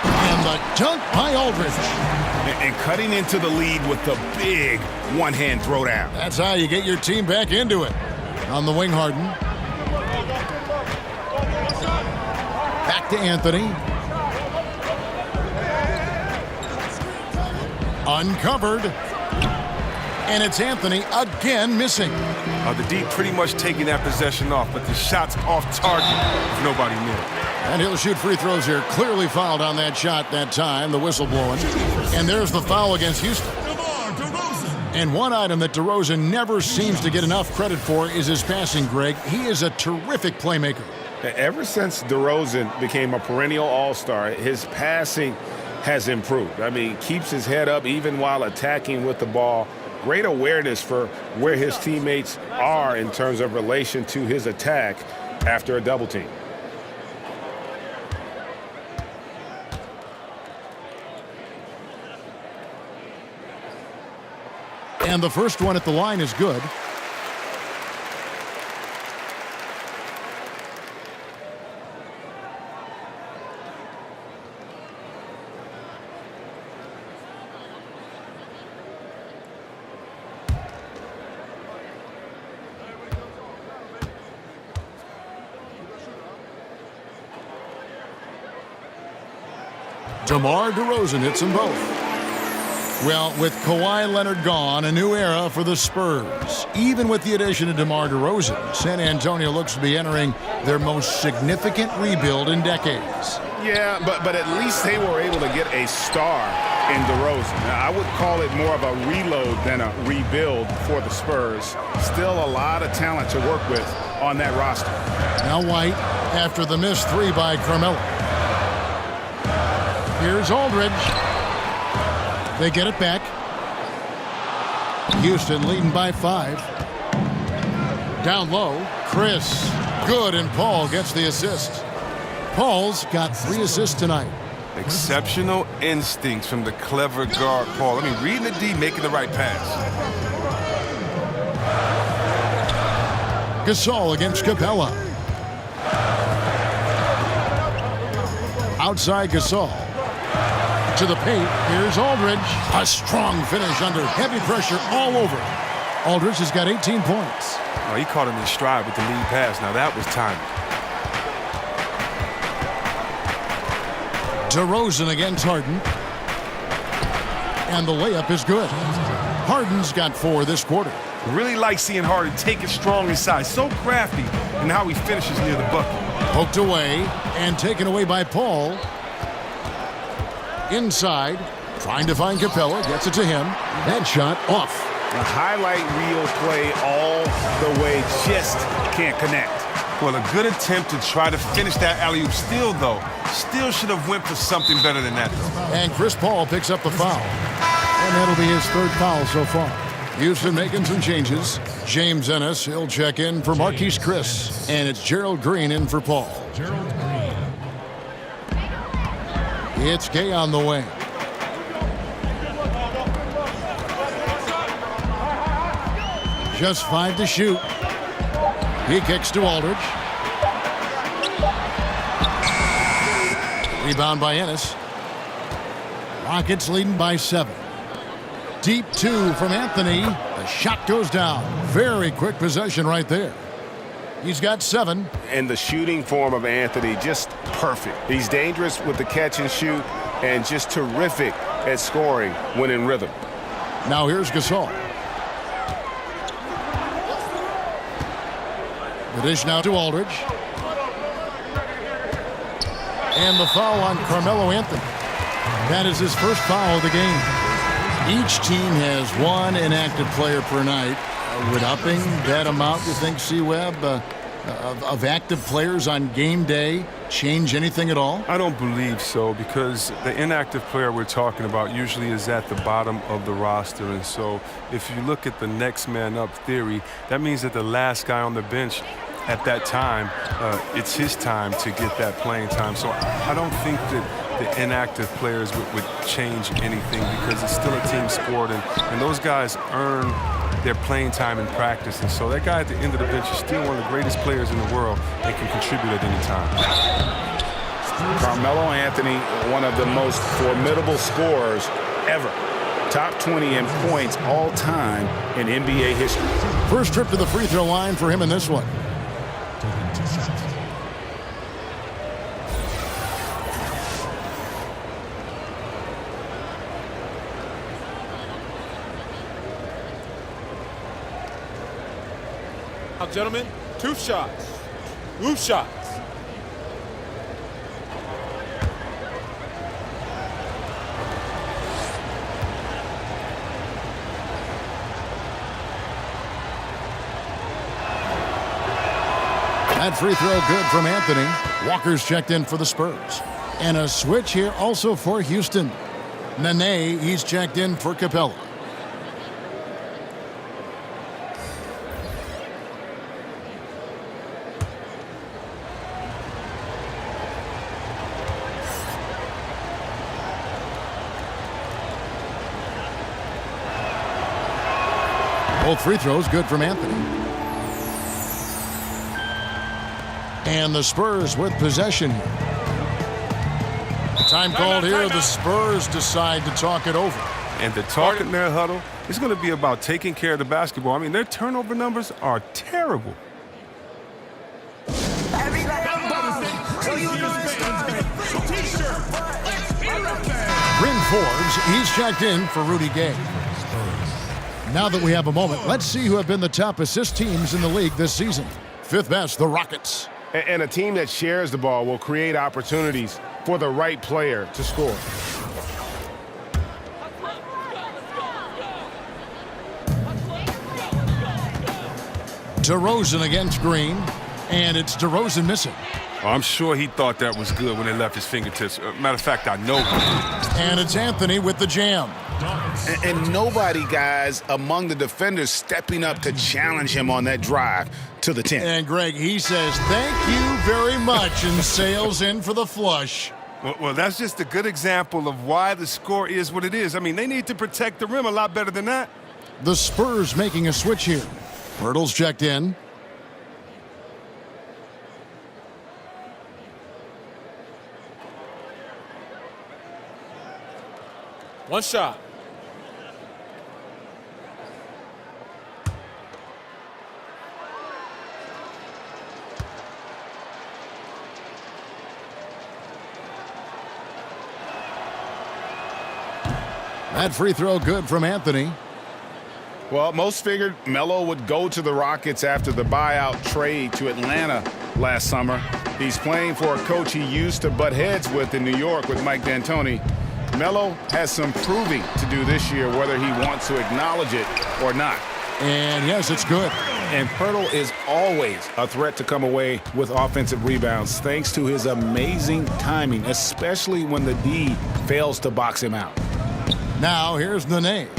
[SPEAKER 5] And the dunk by Aldridge.
[SPEAKER 6] And cutting into the lead with the big one-hand throwdown.
[SPEAKER 5] That's how you get your team back into it. On the wing, Harden. Back to Anthony. Uncovered. And it's Anthony again missing.
[SPEAKER 7] The D pretty much taking that possession off, but the shot's off target with nobody near.
[SPEAKER 5] And he'll shoot free throws here. Clearly fouled on that shot that time. The whistle blowing. And there's the foul against Houston. And one item that DeRozan never seems to get enough credit for is his passing, Greg. He is a terrific playmaker.
[SPEAKER 6] Ever since DeRozan became a perennial all-star, his passing has improved. I mean, keeps his head up even while attacking with the ball. Great awareness for where his teammates are in terms of relation to his attack after a double team.
[SPEAKER 5] And the first one at the line is good. DeMar DeRozan hits them both. Well, with Kawhi Leonard gone, a new era for the Spurs. Even with the addition of DeMar DeRozan, San Antonio looks to be entering their most significant rebuild in decades.
[SPEAKER 6] Yeah, but at least they were able to get a star in DeRozan. Now, I would call it more of a reload than a rebuild for the Spurs. Still a lot of talent to work with on that roster.
[SPEAKER 5] Now White after the missed 3 by Carmelo. Here's Aldridge. They get it back. Houston leading by 5. Down low, Chris. Good, and Paul gets the assist. Paul's got 3 assists tonight.
[SPEAKER 7] Exceptional instincts from the clever guard, Paul. I mean, reading the D, making the right pass.
[SPEAKER 5] Gasol against Capella. Outside Gasol. To the paint. Here's Aldridge. A strong finish under heavy pressure all over. Aldridge has got 18 points.
[SPEAKER 7] Oh, he caught him in stride with the lead pass. Now that was timing.
[SPEAKER 5] DeRozan against Harden. And the layup is good. Harden's got 4 this quarter.
[SPEAKER 7] Really like seeing Harden take it strong inside. So crafty in how he finishes near the bucket.
[SPEAKER 5] Poked away and taken away by Paul. Inside, trying to find Capella. Gets it to him. That shot off.
[SPEAKER 6] A highlight reel play all the way. Just can't connect.
[SPEAKER 7] Well, a good attempt to try to finish that alley-oop. Still, though, should have went for something better than that, though.
[SPEAKER 5] And Chris Paul picks up the foul. And that'll be his 3rd foul so far. Houston making some changes. James Ennis, he'll check in for Marquise Chris. And it's Gerald Green in for Paul. It's Gay on the wing. Just 5 to shoot. He kicks to Aldridge. Rebound by Ennis. Rockets leading by 7. Deep 2 from Anthony. The shot goes down. Very quick possession right there. He's got 7.
[SPEAKER 6] And the shooting form of Anthony, just perfect. He's dangerous with the catch and shoot and just terrific at scoring when in rhythm.
[SPEAKER 5] Now here's Gasol. The dish now to Aldridge. And the foul on Carmelo Anthony. That is his first foul of the game. Each team has 1 inactive player per night. Would upping that amount, you think, C-Web, of active players on game day change anything at all?
[SPEAKER 7] I don't believe so, because the inactive player we're talking about usually is at the bottom of the roster. And so if you look at the next man up theory, that means that the last guy on the bench at that time, it's his time to get that playing time. So I don't think that the inactive players would change anything, because it's still a team sport, and those guys earn their playing time in practice. And so that guy at the end of the bench is still one of the greatest players in the world and can contribute at any time.
[SPEAKER 6] Carmelo Anthony, one of the most formidable scorers ever. Top 20 in points all time in NBA history.
[SPEAKER 5] First trip to the free throw line for him in this one.
[SPEAKER 11] Now, gentlemen, 2 shots. 2 shots.
[SPEAKER 5] That free throw good from Anthony. Walker's checked in for the Spurs. And a switch here also for Houston. Nene, he's checked in for Capella. Both free throws good from Anthony. And the Spurs with possession here. Time called here. The Spurs decide to talk it over.
[SPEAKER 7] And the talk in their huddle is going to be about taking care of the basketball. I mean, their turnover numbers are terrible.
[SPEAKER 5] Bryn Forbes, he's checked in for Rudy Gay. Now that we have a moment, let's see who have been the top assist teams in the league this season. 5th best, the Rockets.
[SPEAKER 6] And a team that shares the ball will create opportunities for the right player to score.
[SPEAKER 5] DeRozan against Green, and it's DeRozan missing.
[SPEAKER 7] I'm sure he thought that was good when it left his fingertips. Matter of fact, I know.
[SPEAKER 5] And it's Anthony with the jam.
[SPEAKER 6] And nobody, guys, among the defenders stepping up to challenge him on that drive to the 10.
[SPEAKER 5] And Greg, he says, thank you very much, and sails in for the flush.
[SPEAKER 7] Well, that's just a good example of why the score is what it is. I mean, they need to protect the rim a lot better than that.
[SPEAKER 5] The Spurs making a switch here. Hurdle's checked in.
[SPEAKER 11] One shot.
[SPEAKER 5] That free throw good from Anthony.
[SPEAKER 6] Well, most figured Melo would go to the Rockets after the buyout trade to Atlanta last summer. He's playing for a coach he used to butt heads with in New York with Mike D'Antoni. Melo has some proving to do this year, whether he wants to acknowledge it or not.
[SPEAKER 5] And yes, it's good.
[SPEAKER 6] And Pirtle is always a threat to come away with offensive rebounds thanks to his amazing timing, especially when the D fails to box him out.
[SPEAKER 5] Now here's Nene.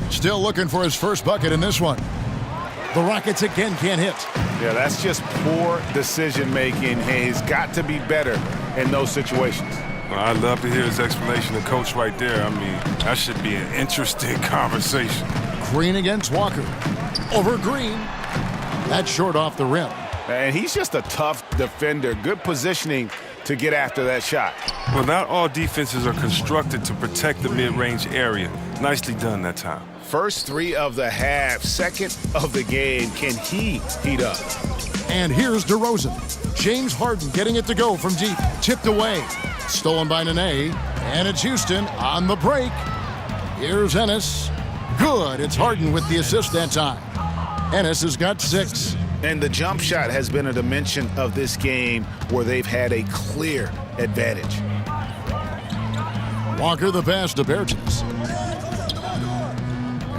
[SPEAKER 5] Still looking for his first bucket in this one. The Rockets again can't hit.
[SPEAKER 6] Yeah, that's just poor decision-making. He's got to be better in those situations.
[SPEAKER 7] Well, I'd love to hear his explanation of Coach right there. I mean, that should be an interesting conversation.
[SPEAKER 5] Green against Walker. Over Green. That's short off the rim.
[SPEAKER 6] And he's just a tough defender. Good positioning to get after that shot.
[SPEAKER 7] Well, not all defenses are constructed to protect the mid-range area. Nicely done that time.
[SPEAKER 6] First three of the half, second of the game. Can he heat up?
[SPEAKER 5] And here's DeRozan. James Harden getting it to go from deep. Tipped away. Stolen by Nene. And it's Houston on the break. Here's Ennis. Good. It's Harden with the assist that time. Ennis has got 6.
[SPEAKER 6] And the jump shot has been a dimension of this game where they've had a clear advantage.
[SPEAKER 5] Walker the pass to Bertans.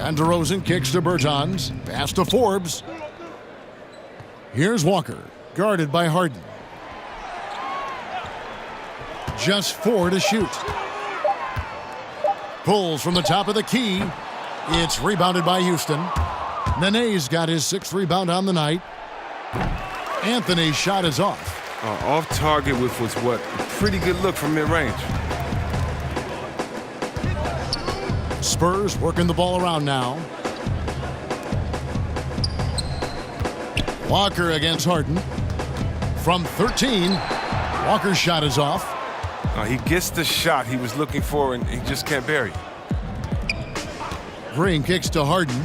[SPEAKER 5] And DeRozan kicks to Bertans. Pass to Forbes. Here's Walker, guarded by Harden. Just 4 to shoot. Pulls from the top of the key. It's rebounded by Houston. Nene's got his 6th rebound on the night. Anthony's shot is off.
[SPEAKER 7] Off target with what's a pretty good look from mid-range.
[SPEAKER 5] Spurs working the ball around now. Walker against Harden. From 13, Walker's shot is off.
[SPEAKER 7] He gets the shot he was looking for, and he just can't bury it.
[SPEAKER 5] Green kicks to Harden.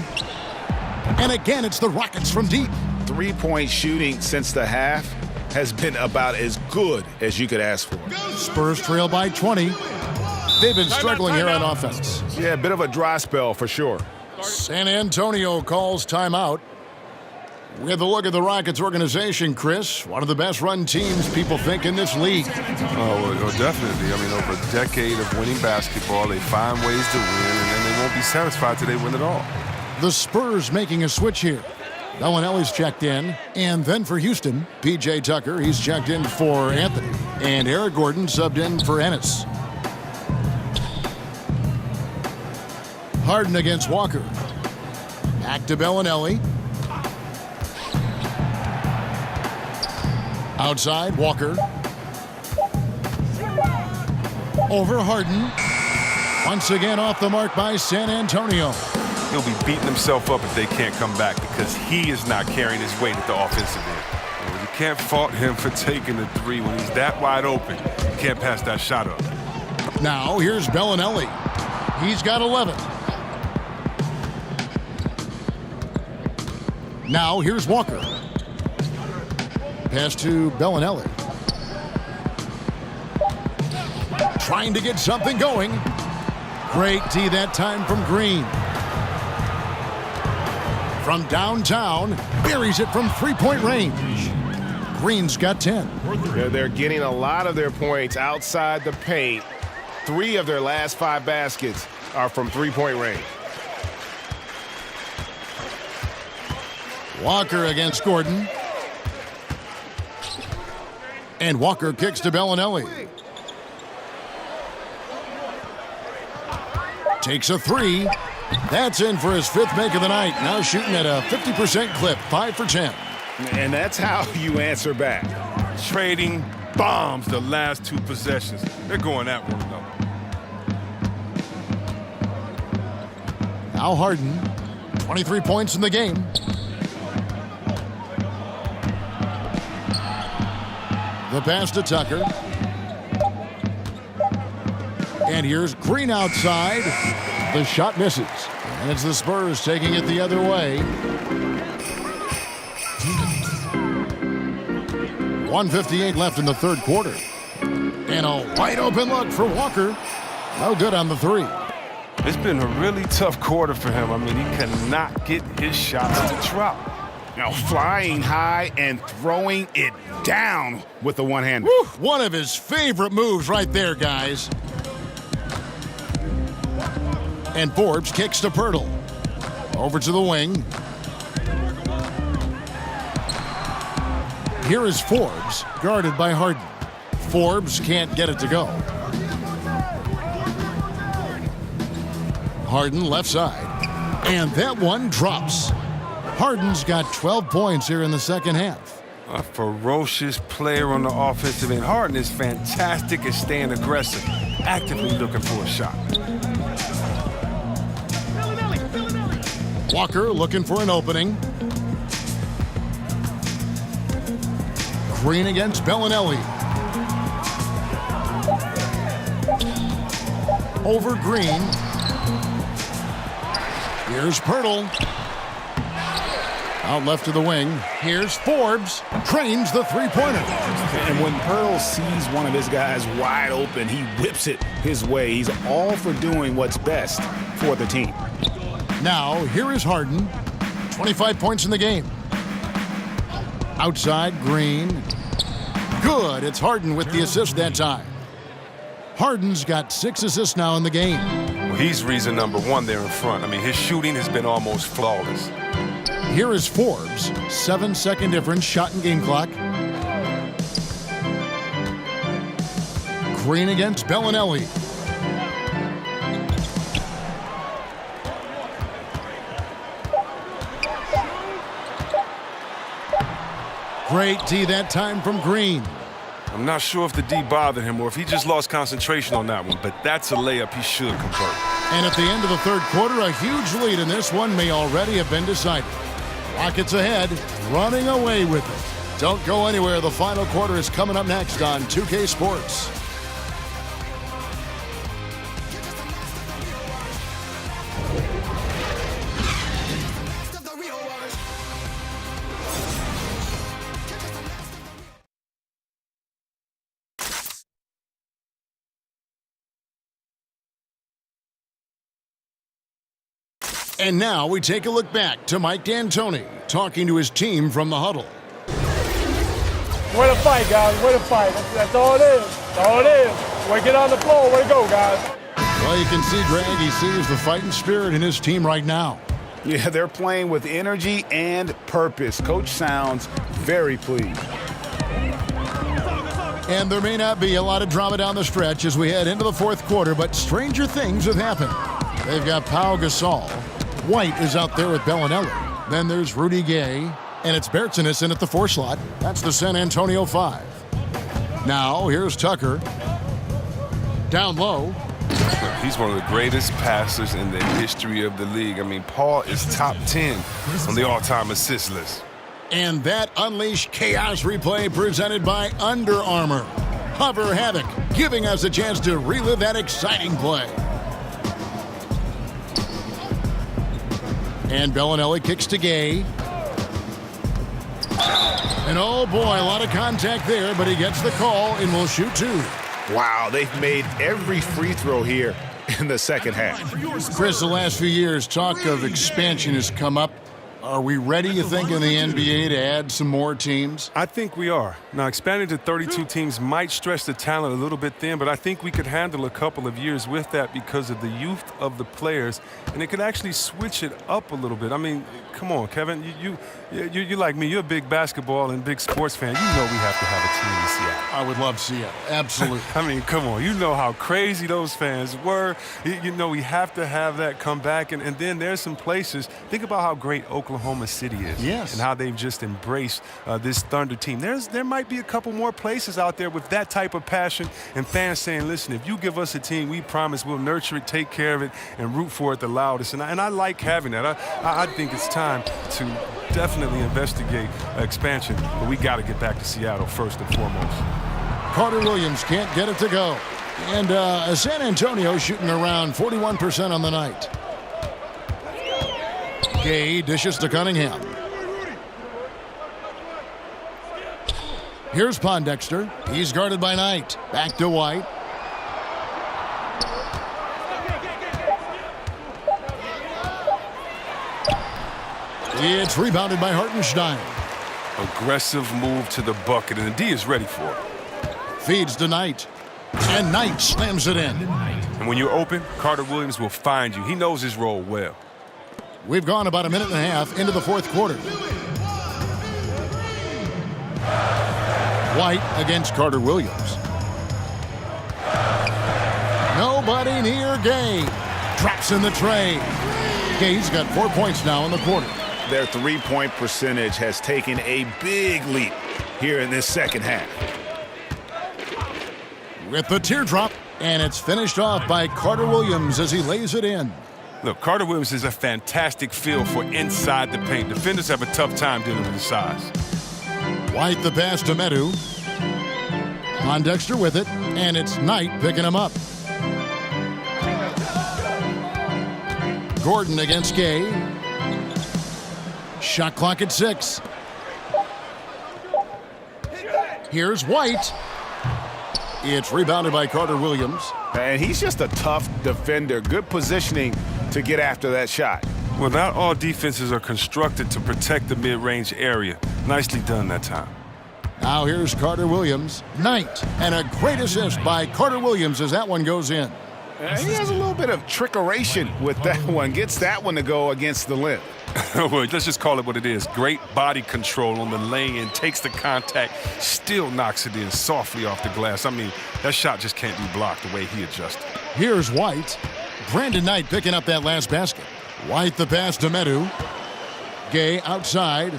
[SPEAKER 5] And again, it's the Rockets from deep.
[SPEAKER 6] 3-point shooting since the half has been about as good as you could ask for.
[SPEAKER 5] Spurs trail by 20. They've been struggling here on offense.
[SPEAKER 6] Yeah, a bit of a dry spell for sure.
[SPEAKER 5] San Antonio calls timeout. We have a look at the Rockets organization, Chris. One of the best run teams people think in this league.
[SPEAKER 7] Oh, definitely. I mean, over a decade of winning basketball, they find ways to win, and then they won't be satisfied till they win it all.
[SPEAKER 5] The Spurs making a switch here. Belinelli's checked in. And then for Houston, P.J. Tucker, he's checked in for Anthony. And Eric Gordon subbed in for Ennis. Harden against Walker. Back to Belinelli. Outside, Walker. Over Harden. Once again off the mark by San Antonio.
[SPEAKER 7] He'll be beating himself up if they can't come back because he is not carrying his weight at the offensive end. You can't fault him for taking the 3 when he's that wide open. You can't pass that shot up.
[SPEAKER 5] Now here's Belinelli. He's got 11. Now here's Walker. Pass to Belinelli. Trying to get something going. Great D that time from Green. From downtown, buries it from 3-point range. Green's got 10.
[SPEAKER 6] They're getting a lot of their points outside the paint. 3 of their last 5 baskets are from 3-point range.
[SPEAKER 5] Walker against Gordon. And Walker kicks to Belinelli. Takes a 3. That's in for his 5th make of the night. Now shooting at a 50% clip, 5 for 10.
[SPEAKER 6] And that's how you answer back.
[SPEAKER 7] Trading bombs the last 2 possessions. They're going at one another.
[SPEAKER 5] Now Harden, 23 points in the game. The pass to Tucker. And here's Green outside. The shot misses. And it's the Spurs taking it the other way. 1:58 left in the third quarter. And a wide open look for Walker. No good on the three.
[SPEAKER 7] It's been a really tough quarter for him. I mean, he cannot get his shots to drop.
[SPEAKER 6] Now flying high and throwing it down with the one-hander.
[SPEAKER 5] One of his favorite moves right there, guys. And Forbes kicks to Pirtle. Over to the wing. Here is Forbes, guarded by Harden. Forbes can't get it to go. Harden left side. And that one drops. Harden's got 12 points here in the second half.
[SPEAKER 7] A ferocious player on the offensive end. Harden is fantastic at staying aggressive, actively looking for a shot.
[SPEAKER 5] Walker looking for an opening. Green against Belinelli. Over Green. Here's Pirtle. Out left to the wing. Here's Forbes. Trains the three-pointer.
[SPEAKER 6] And when Pirtle sees one of his guys wide open, he whips it his way. He's all for doing what's best for the team.
[SPEAKER 5] Now, here is Harden. 25 points in the game. Outside, Green. Good. It's Harden with the assist that time. Harden's got 6 assists now in the game.
[SPEAKER 7] Well, he's reason number one there in front. I mean, his shooting has been almost flawless.
[SPEAKER 5] Here is Forbes. 7-second difference, shot and game clock. Green against Belinelli. Great D that time from Green.
[SPEAKER 7] I'm not sure if the D bothered him or if he just lost concentration on that one, but that's a layup he should convert.
[SPEAKER 5] And at the end of the third quarter, a huge lead in this one may already have been decided. Rockets ahead, running away with it. Don't go anywhere. The final quarter is coming up next on 2K Sports. And now we take a look back to Mike D'Antoni talking to his team from the huddle.
[SPEAKER 11] Way to fight, guys. Way to fight. That's all it is. That's all it is. Way to get on the floor. Way to go, guys.
[SPEAKER 5] Well, you can see, Greg, he sees the fighting spirit in his team right now.
[SPEAKER 6] Yeah, they're playing with energy and purpose. Coach sounds very pleased.
[SPEAKER 5] And there may not be a lot of drama down the stretch as we head into the fourth quarter, but stranger things have happened. They've got Pau Gasol. White is out there with Belinelli. Then there's Rudy Gay, and it's Bertsinus in at the 4 slot. That's the San Antonio 5. Now, here's Tucker. Down low.
[SPEAKER 7] He's one of the greatest passers in the history of the league. I mean, Paul is top 10 on the all-time assist list.
[SPEAKER 5] And that Unleash Chaos replay presented by Under Armour. Hover Havoc, giving us a chance to relive that exciting play. And Belinelli kicks to Gay. And oh boy, a lot of contact there, but he gets the call and will shoot 2.
[SPEAKER 6] Wow, they've made every free throw here in the second half.
[SPEAKER 5] Chris, the last few years, talk of expansion has come up. Are we ready, you think, in the NBA to add some more teams?
[SPEAKER 7] I think we are. Now, expanding to 32 teams might stretch the talent a little bit thin, but I think we could handle a couple of years with that because of the youth of the players, and it could actually switch it up a little bit. I mean, come on, Kevin. You like me. You're a big basketball and big sports fan. You know we have to have a team in Seattle.
[SPEAKER 5] I would love to see it. Absolutely.
[SPEAKER 7] I mean, come on. You know how crazy those fans were. You know we have to have that come back. And then there's some places. Think about how great Oklahoma City is.
[SPEAKER 5] Yes.
[SPEAKER 7] And how they've just embraced this Thunder team. There might be a couple more places out there with that type of passion and fans saying, listen, if you give us a team, we promise we'll nurture it, take care of it, and root for it the loudest. And I like having that. I think it's time to definitely investigate expansion, but we got to get back to Seattle first and foremost.
[SPEAKER 5] Carter Williams can't get it to go. And San Antonio shooting around 41% on the night. Gay dishes to Cunningham. Here's Pondexter. He's guarded by Knight. Back to White. It's rebounded by Hartenstein.
[SPEAKER 7] Aggressive move to the bucket, and the D is ready for it.
[SPEAKER 5] Feeds to Knight. And Knight slams it in.
[SPEAKER 7] And when you're open, Carter Williams will find you. He knows his role well.
[SPEAKER 5] We've gone about a minute and a half into the fourth quarter. White against Carter Williams. Nobody near Gay. Drops in the tray. Gay's got 4 points now in the quarter.
[SPEAKER 6] Their three-point percentage has taken a big leap here in this second half.
[SPEAKER 5] With the teardrop, and it's finished off by Carter Williams as he lays it in.
[SPEAKER 7] Look, Carter Williams is a fantastic feel for inside the paint. Defenders have a tough time dealing with his size.
[SPEAKER 5] White the pass to Medu. Pondexter with it, and it's Knight picking him up. Gordon against Gay. Shot clock at 6. Here's White. It's rebounded by Carter Williams.
[SPEAKER 6] And he's just a tough defender. Good positioning to get after that shot.
[SPEAKER 7] Well, not all defenses are constructed to protect the mid-range area. Nicely done that time.
[SPEAKER 5] Now here's Carter Williams. Knight, and a great assist by Carter Williams as that one goes in.
[SPEAKER 6] He has a little bit of trickeration with that one. Gets that one to go against the limb.
[SPEAKER 7] Well, let's just call it what it is. Great body control on the lay-in, takes the contact, still knocks it in softly off the glass. I mean, that shot just can't be blocked the way he adjusted.
[SPEAKER 5] Here's White. Brandon Knight picking up that last basket. White the pass to Medu. Gay outside.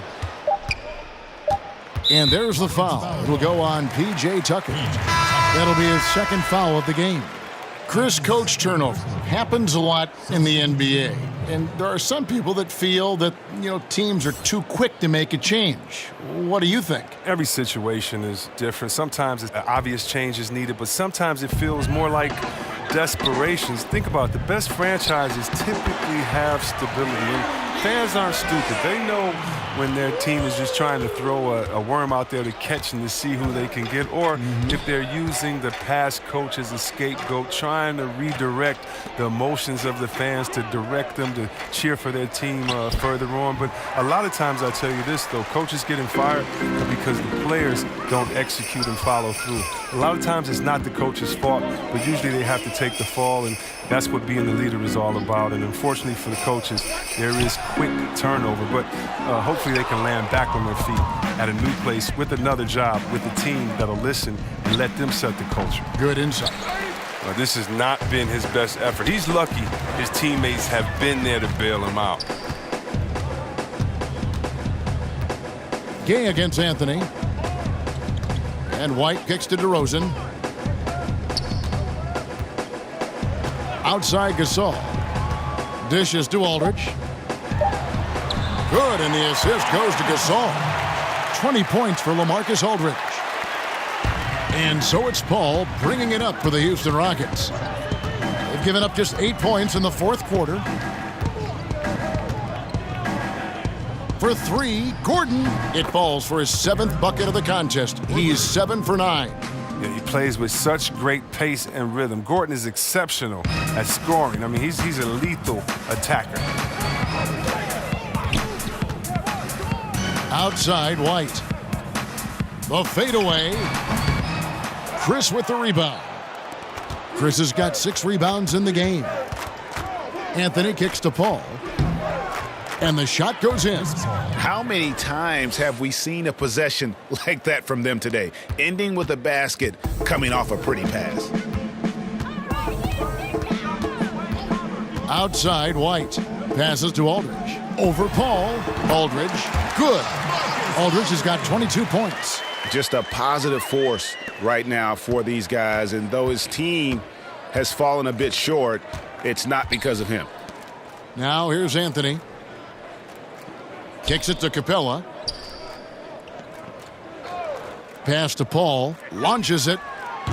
[SPEAKER 5] And there's the foul. It'll go on P.J. Tucker. That'll be his second foul of the game. Chris, coach turnover happens a lot in the NBA. And there are some people that feel that, teams are too quick to make a change. What do you think?
[SPEAKER 7] Every situation is different. Sometimes an obvious change is needed, but sometimes it feels more like desperations. Think about it. The best franchises typically have stability. And fans aren't stupid. They know when their team is just trying to throw a worm out there to catch and to see who they can get, or if they're using the past coach as a scapegoat, trying to redirect the emotions of the fans to direct them to cheer for their team further on. But a lot of times, I tell you this, though, coaches getting fired because the players don't execute and follow through. A lot of times it's not the coach's fault, but usually they have to take the fall, and that's what being the leader is all about. And unfortunately for the coaches, there is quick turnover, but hopefully they can land back on their feet at a new place with another job, with a team that'll listen and let them set the culture.
[SPEAKER 5] Good insight.
[SPEAKER 7] This has not been his best effort. He's lucky his teammates have been there to bail him out.
[SPEAKER 5] Gay against Anthony. And White kicks to DeRozan. Outside Gasol. Dishes to Aldridge. Good, and the assist goes to Gasol. 20 points for LaMarcus Aldridge. And so it's Paul bringing it up for the Houston Rockets. They've given up just 8 points in the fourth quarter. For 3, Gordon. It falls for his 7th bucket of the contest. He's 7 for 9.
[SPEAKER 7] Yeah, he plays with such great pace and rhythm. Gordon is exceptional at scoring. I mean, he's a lethal attacker.
[SPEAKER 5] Outside, White. The fadeaway. Chris with the rebound. Chris has got 6 rebounds in the game. Anthony kicks to Paul. And the shot goes in.
[SPEAKER 6] How many times have we seen a possession like that from them today? Ending with a basket, coming off a pretty pass.
[SPEAKER 5] Outside, White. Passes to Aldridge. Over Paul. Aldridge. Good. Aldridge has got 22 points.
[SPEAKER 6] Just a positive force right now for these guys. And though his team has fallen a bit short, it's not because of him.
[SPEAKER 5] Now here's Anthony. Kicks it to Capella. Pass to Paul. Launches it.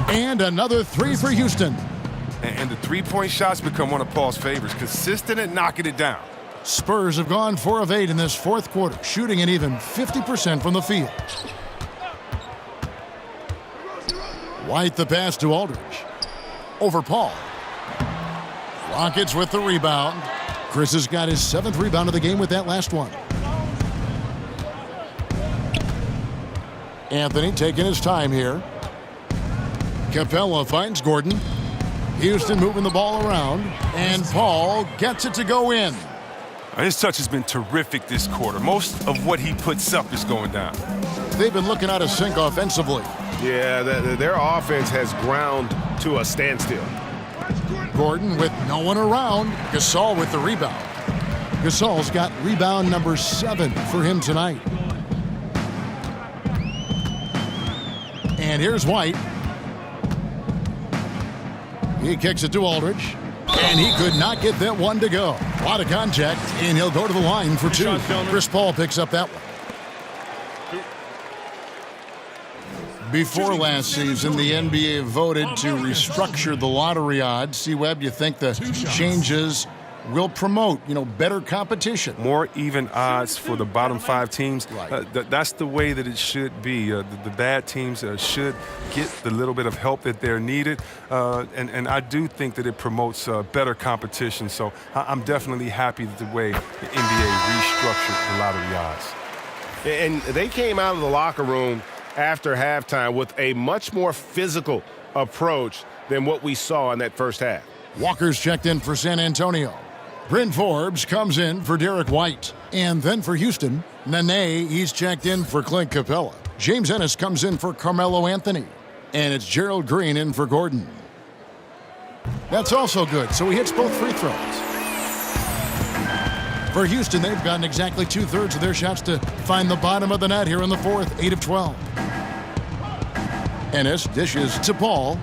[SPEAKER 5] And another three for Houston.
[SPEAKER 7] And the three-point shots become one of Paul's favorites, consistent at knocking it down.
[SPEAKER 5] Spurs have gone 4 of 8 in this fourth quarter, shooting an even 50% from the field. White the pass to Aldridge. Over Paul. Rockets with the rebound. Chris has got his 7th rebound of the game with that last one. Anthony taking his time here. Capella finds Gordon. Houston moving the ball around. And Paul gets it to go in.
[SPEAKER 7] His touch has been terrific this quarter. Most of what he puts up is going down.
[SPEAKER 5] They've been looking out of sync offensively.
[SPEAKER 6] Yeah, their offense has ground to a standstill.
[SPEAKER 5] Gordon with no one around. Gasol with the rebound. Gasol's got rebound number 7 for him tonight. And here's White. He kicks it to Aldridge. And he could not get that one to go. A lot of contact, and he'll go to the line for 2. Chris Paul picks up that one. Before last season, the NBA voted to restructure the lottery odds. C-Web, you think the changes will promote, better competition?
[SPEAKER 7] More even odds for the bottom 5 teams.
[SPEAKER 5] Right.
[SPEAKER 7] That's the way that it should be. The bad teams should get the little bit of help that they're needed. And I do think that it promotes better competition. So I'm definitely happy with the way the NBA restructured the lottery odds.
[SPEAKER 6] And they came out of the locker room after halftime with a much more physical approach than what we saw in that first half.
[SPEAKER 5] Walker's checked in for San Antonio. Bryn Forbes comes in for Derek White. And then for Houston, Nene, he's checked in for Clint Capella. James Ennis comes in for Carmelo Anthony. And it's Gerald Green in for Gordon. That's also good, so he hits both free throws. For Houston, they've gotten exactly 2/3 of their shots to find the bottom of the net here in the fourth, 8 of 12. Ennis dishes to Paul.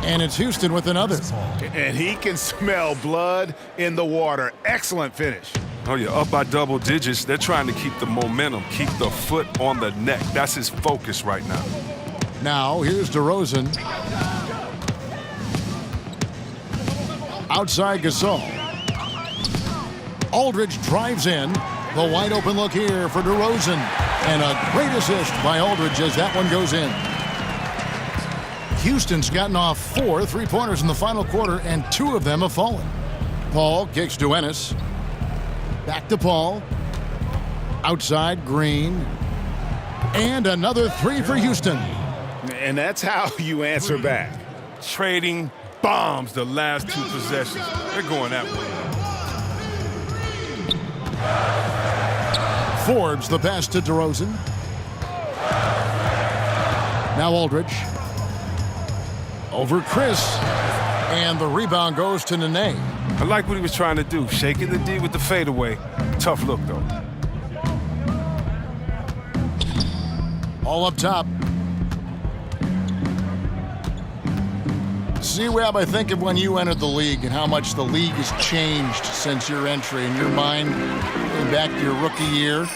[SPEAKER 5] And it's Houston with another.
[SPEAKER 3] And he can smell blood in the water. Excellent finish.
[SPEAKER 7] Oh, yeah, up by double digits. They're trying to keep the momentum, keep the foot on the neck. That's his focus right now.
[SPEAKER 5] Now, here's DeRozan. Outside Gasol. Aldridge drives in. The wide open look here for DeRozan. And a great assist by Aldridge as that one goes in. Houston's gotten off 4 3-pointers in the final quarter, and 2 of them have fallen. Paul kicks to Ennis. Back to Paul. Outside Green. And another 3 for Houston.
[SPEAKER 6] And that's how you answer back.
[SPEAKER 7] Trading bombs the last 2 possessions. They're going that way.
[SPEAKER 5] Forbes the pass to DeRozan. Now Aldridge. Over Chris. And the rebound goes to Nene.
[SPEAKER 7] I like what he was trying to do. Shaking the D with the fadeaway. Tough look, though.
[SPEAKER 5] All up top. C-Web, I think of when you entered the league and how much the league has changed since your entry. In your mind, going back to your rookie year,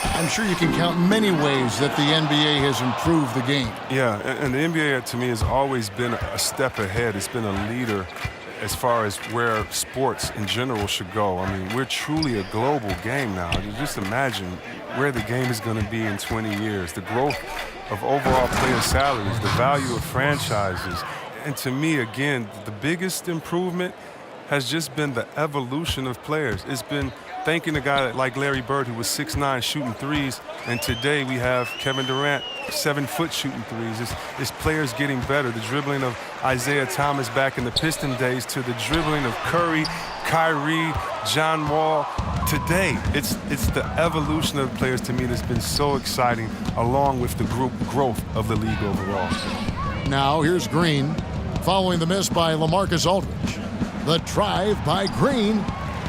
[SPEAKER 5] I'm sure you can count many ways that the NBA has improved the game.
[SPEAKER 7] Yeah, and the NBA, to me, has always been a step ahead. It's been a leader as far as where sports in general should go. I mean, we're truly a global game now. Just imagine where the game is going to be in 20 years, the growth of overall player salaries, the value of franchises. And to me, again, the biggest improvement has just been the evolution of players. It's been thanking a guy like Larry Bird, who was 6'9", shooting threes, and today we have Kevin Durant, 7-foot shooting threes. It's players getting better. The dribbling of Isaiah Thomas back in the Piston days to the dribbling of Curry, Kyrie, John Wall. Today, it's the evolution of the players, to me, that's been so exciting, along with the group growth of the league overall.
[SPEAKER 5] Now here's Green, following the miss by LaMarcus Aldridge. The drive by Green.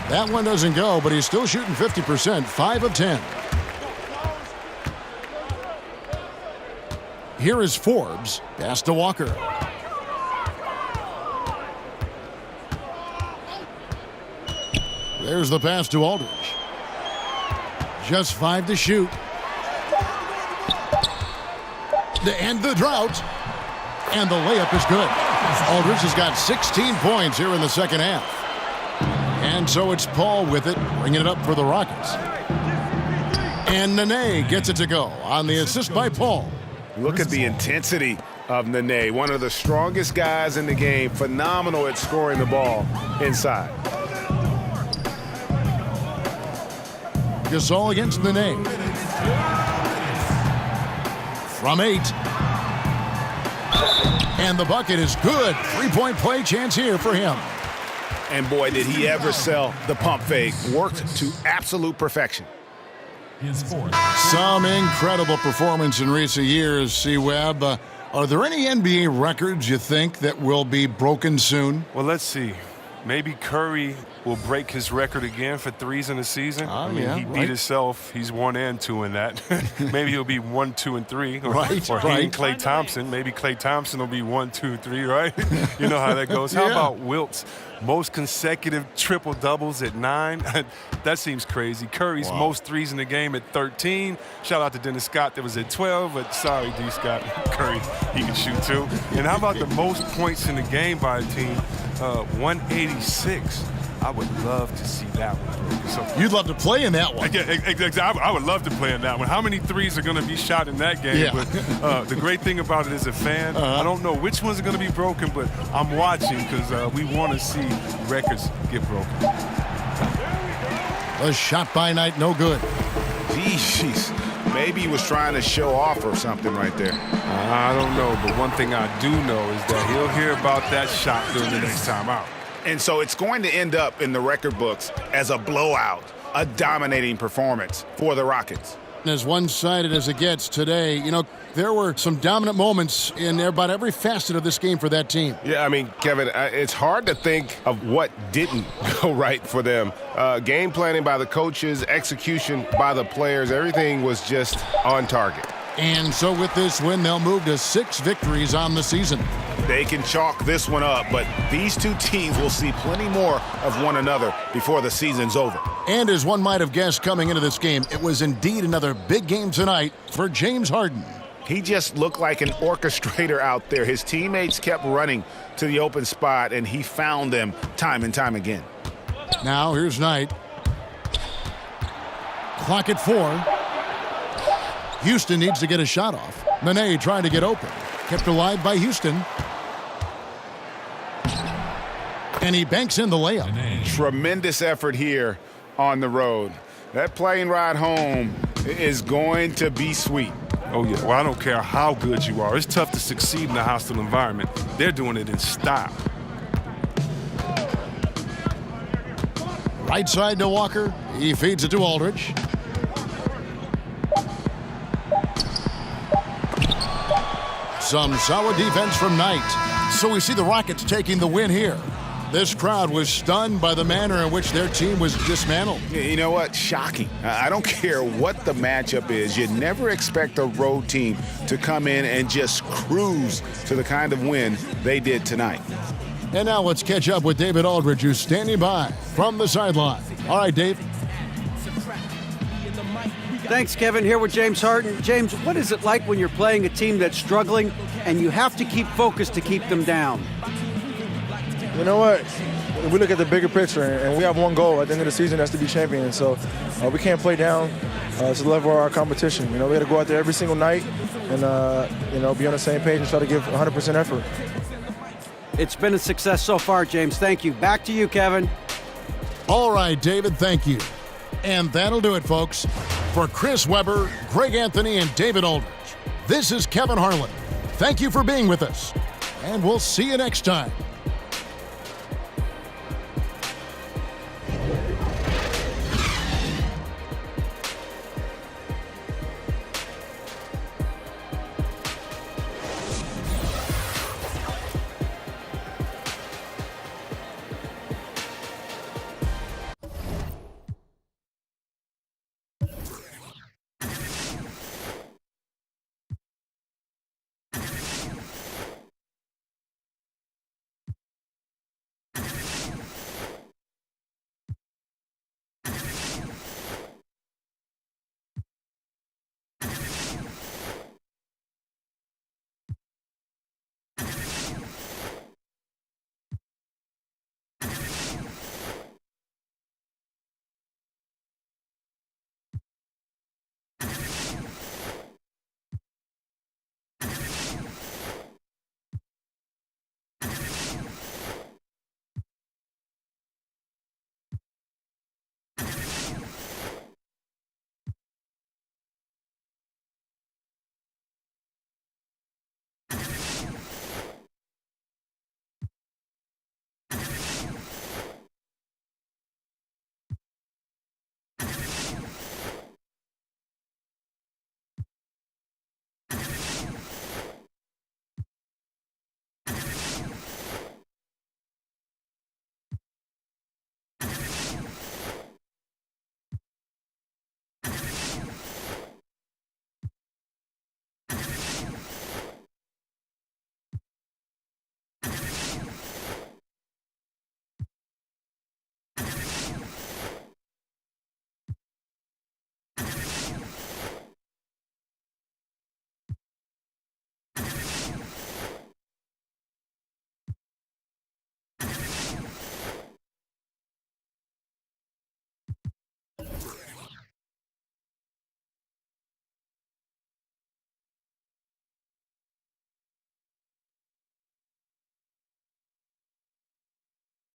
[SPEAKER 5] That one doesn't go, but he's still shooting 50%, 5 of 10. Here is Forbes, pass to Walker. There's the pass to Aldridge. Just 5 to shoot. To end the drought. And the layup is good. Aldridge has got 16 points here in the second half. And so it's Paul with it, bringing it up for the Rockets. And Nene gets it to go on the assist by Paul.
[SPEAKER 6] Look at the intensity of Nene, one of the strongest guys in the game, phenomenal at scoring the ball inside.
[SPEAKER 5] Gasol against Nene. From 8. And the bucket is good. 3-point play chance here for him.
[SPEAKER 6] And boy, did he ever sell the pump fake. Worked to absolute perfection.
[SPEAKER 5] Some incredible performance in recent years, C-Webb. Are there any NBA records you think that will be broken soon?
[SPEAKER 7] Well, let's see. Maybe Curry will break his record again for threes in a season. He beat himself. He's 1 and 2 in that. Maybe he'll be 1, 2, and 3. Or he and Klay Thompson. Maybe Klay Thompson will be 1, 2, 3, right? You know how that goes. How about Wilt's most consecutive triple-doubles at 9? That seems crazy. Curry's most threes in the game at 13. Shout out to Dennis Scott that was at 12, but sorry, D. Scott. Curry, he can shoot too. And how about the most points in the game by a team? 186. I would love to see that one. So,
[SPEAKER 5] you'd love to play in that one.
[SPEAKER 7] Yeah, exactly. I would love to play in that one. How many threes are going to be shot in that game?
[SPEAKER 5] Yeah.
[SPEAKER 7] But the great thing about it as a fan, I don't know which ones are going to be broken, but I'm watching because we want to see records get broken.
[SPEAKER 5] A shot by Knight, no good.
[SPEAKER 6] Jeez. Maybe he was trying to show off or something right there.
[SPEAKER 7] I don't know, but one thing I do know is that he'll hear about that shot during the next time out.
[SPEAKER 6] And so it's going to end up in the record books as a blowout, a dominating performance for the Rockets.
[SPEAKER 5] As one-sided as it gets today, you know, there were some dominant moments in about every facet of this game for that team.
[SPEAKER 6] Yeah, I mean, Kevin, it's hard to think of what didn't go right for them. Game planning by the coaches, execution by the players, everything was just on target.
[SPEAKER 5] And so with this win, they'll move to 6 victories on the season.
[SPEAKER 6] They can chalk this one up, but these two teams will see plenty more of one another before the season's over.
[SPEAKER 5] And as one might have guessed coming into this game, it was indeed another big game tonight for James Harden.
[SPEAKER 6] He just looked like an orchestrator out there. His teammates kept running to the open spot, and he found them time and time again.
[SPEAKER 5] Now here's Knight. Clock at 4. Houston needs to get a shot off. Nene trying to get open. Kept alive by Houston. And he banks in the layup.
[SPEAKER 6] Tremendous effort here on the road. That plane ride home is going to be sweet.
[SPEAKER 7] Oh, yeah. Well, I don't care how good you are. It's tough to succeed in a hostile environment. They're doing it in style.
[SPEAKER 5] Right side to Walker. He feeds it to Aldridge. Some solid defense from Knight. So we see the Rockets taking the win here. This crowd was stunned by the manner in which their team was dismantled.
[SPEAKER 6] You know what? Shocking. I don't care what the matchup is. You never expect a road team to come in and just cruise to the kind of win they did tonight.
[SPEAKER 5] And now let's catch up with David Aldridge, who's standing by from the sideline. All right, Dave.
[SPEAKER 8] Thanks, Kevin. Here with James Harden. James, what is it like when you're playing a team that's struggling and you have to keep focused to keep them down?
[SPEAKER 11] You know what? We look at the bigger picture, and we have one goal at the end of the season, that's to be champions. So we can't play down to the level of our competition. You know, we got to go out there every single night and, be on the same page and try to give 100% effort.
[SPEAKER 8] It's been a success so far, James. Thank you. Back to you, Kevin.
[SPEAKER 5] All right, David, thank you. And that'll do it, folks. For Chris Webber, Greg Anthony, and David Aldridge, this is Kevin Harlan. Thank you for being with us, and we'll see you next time.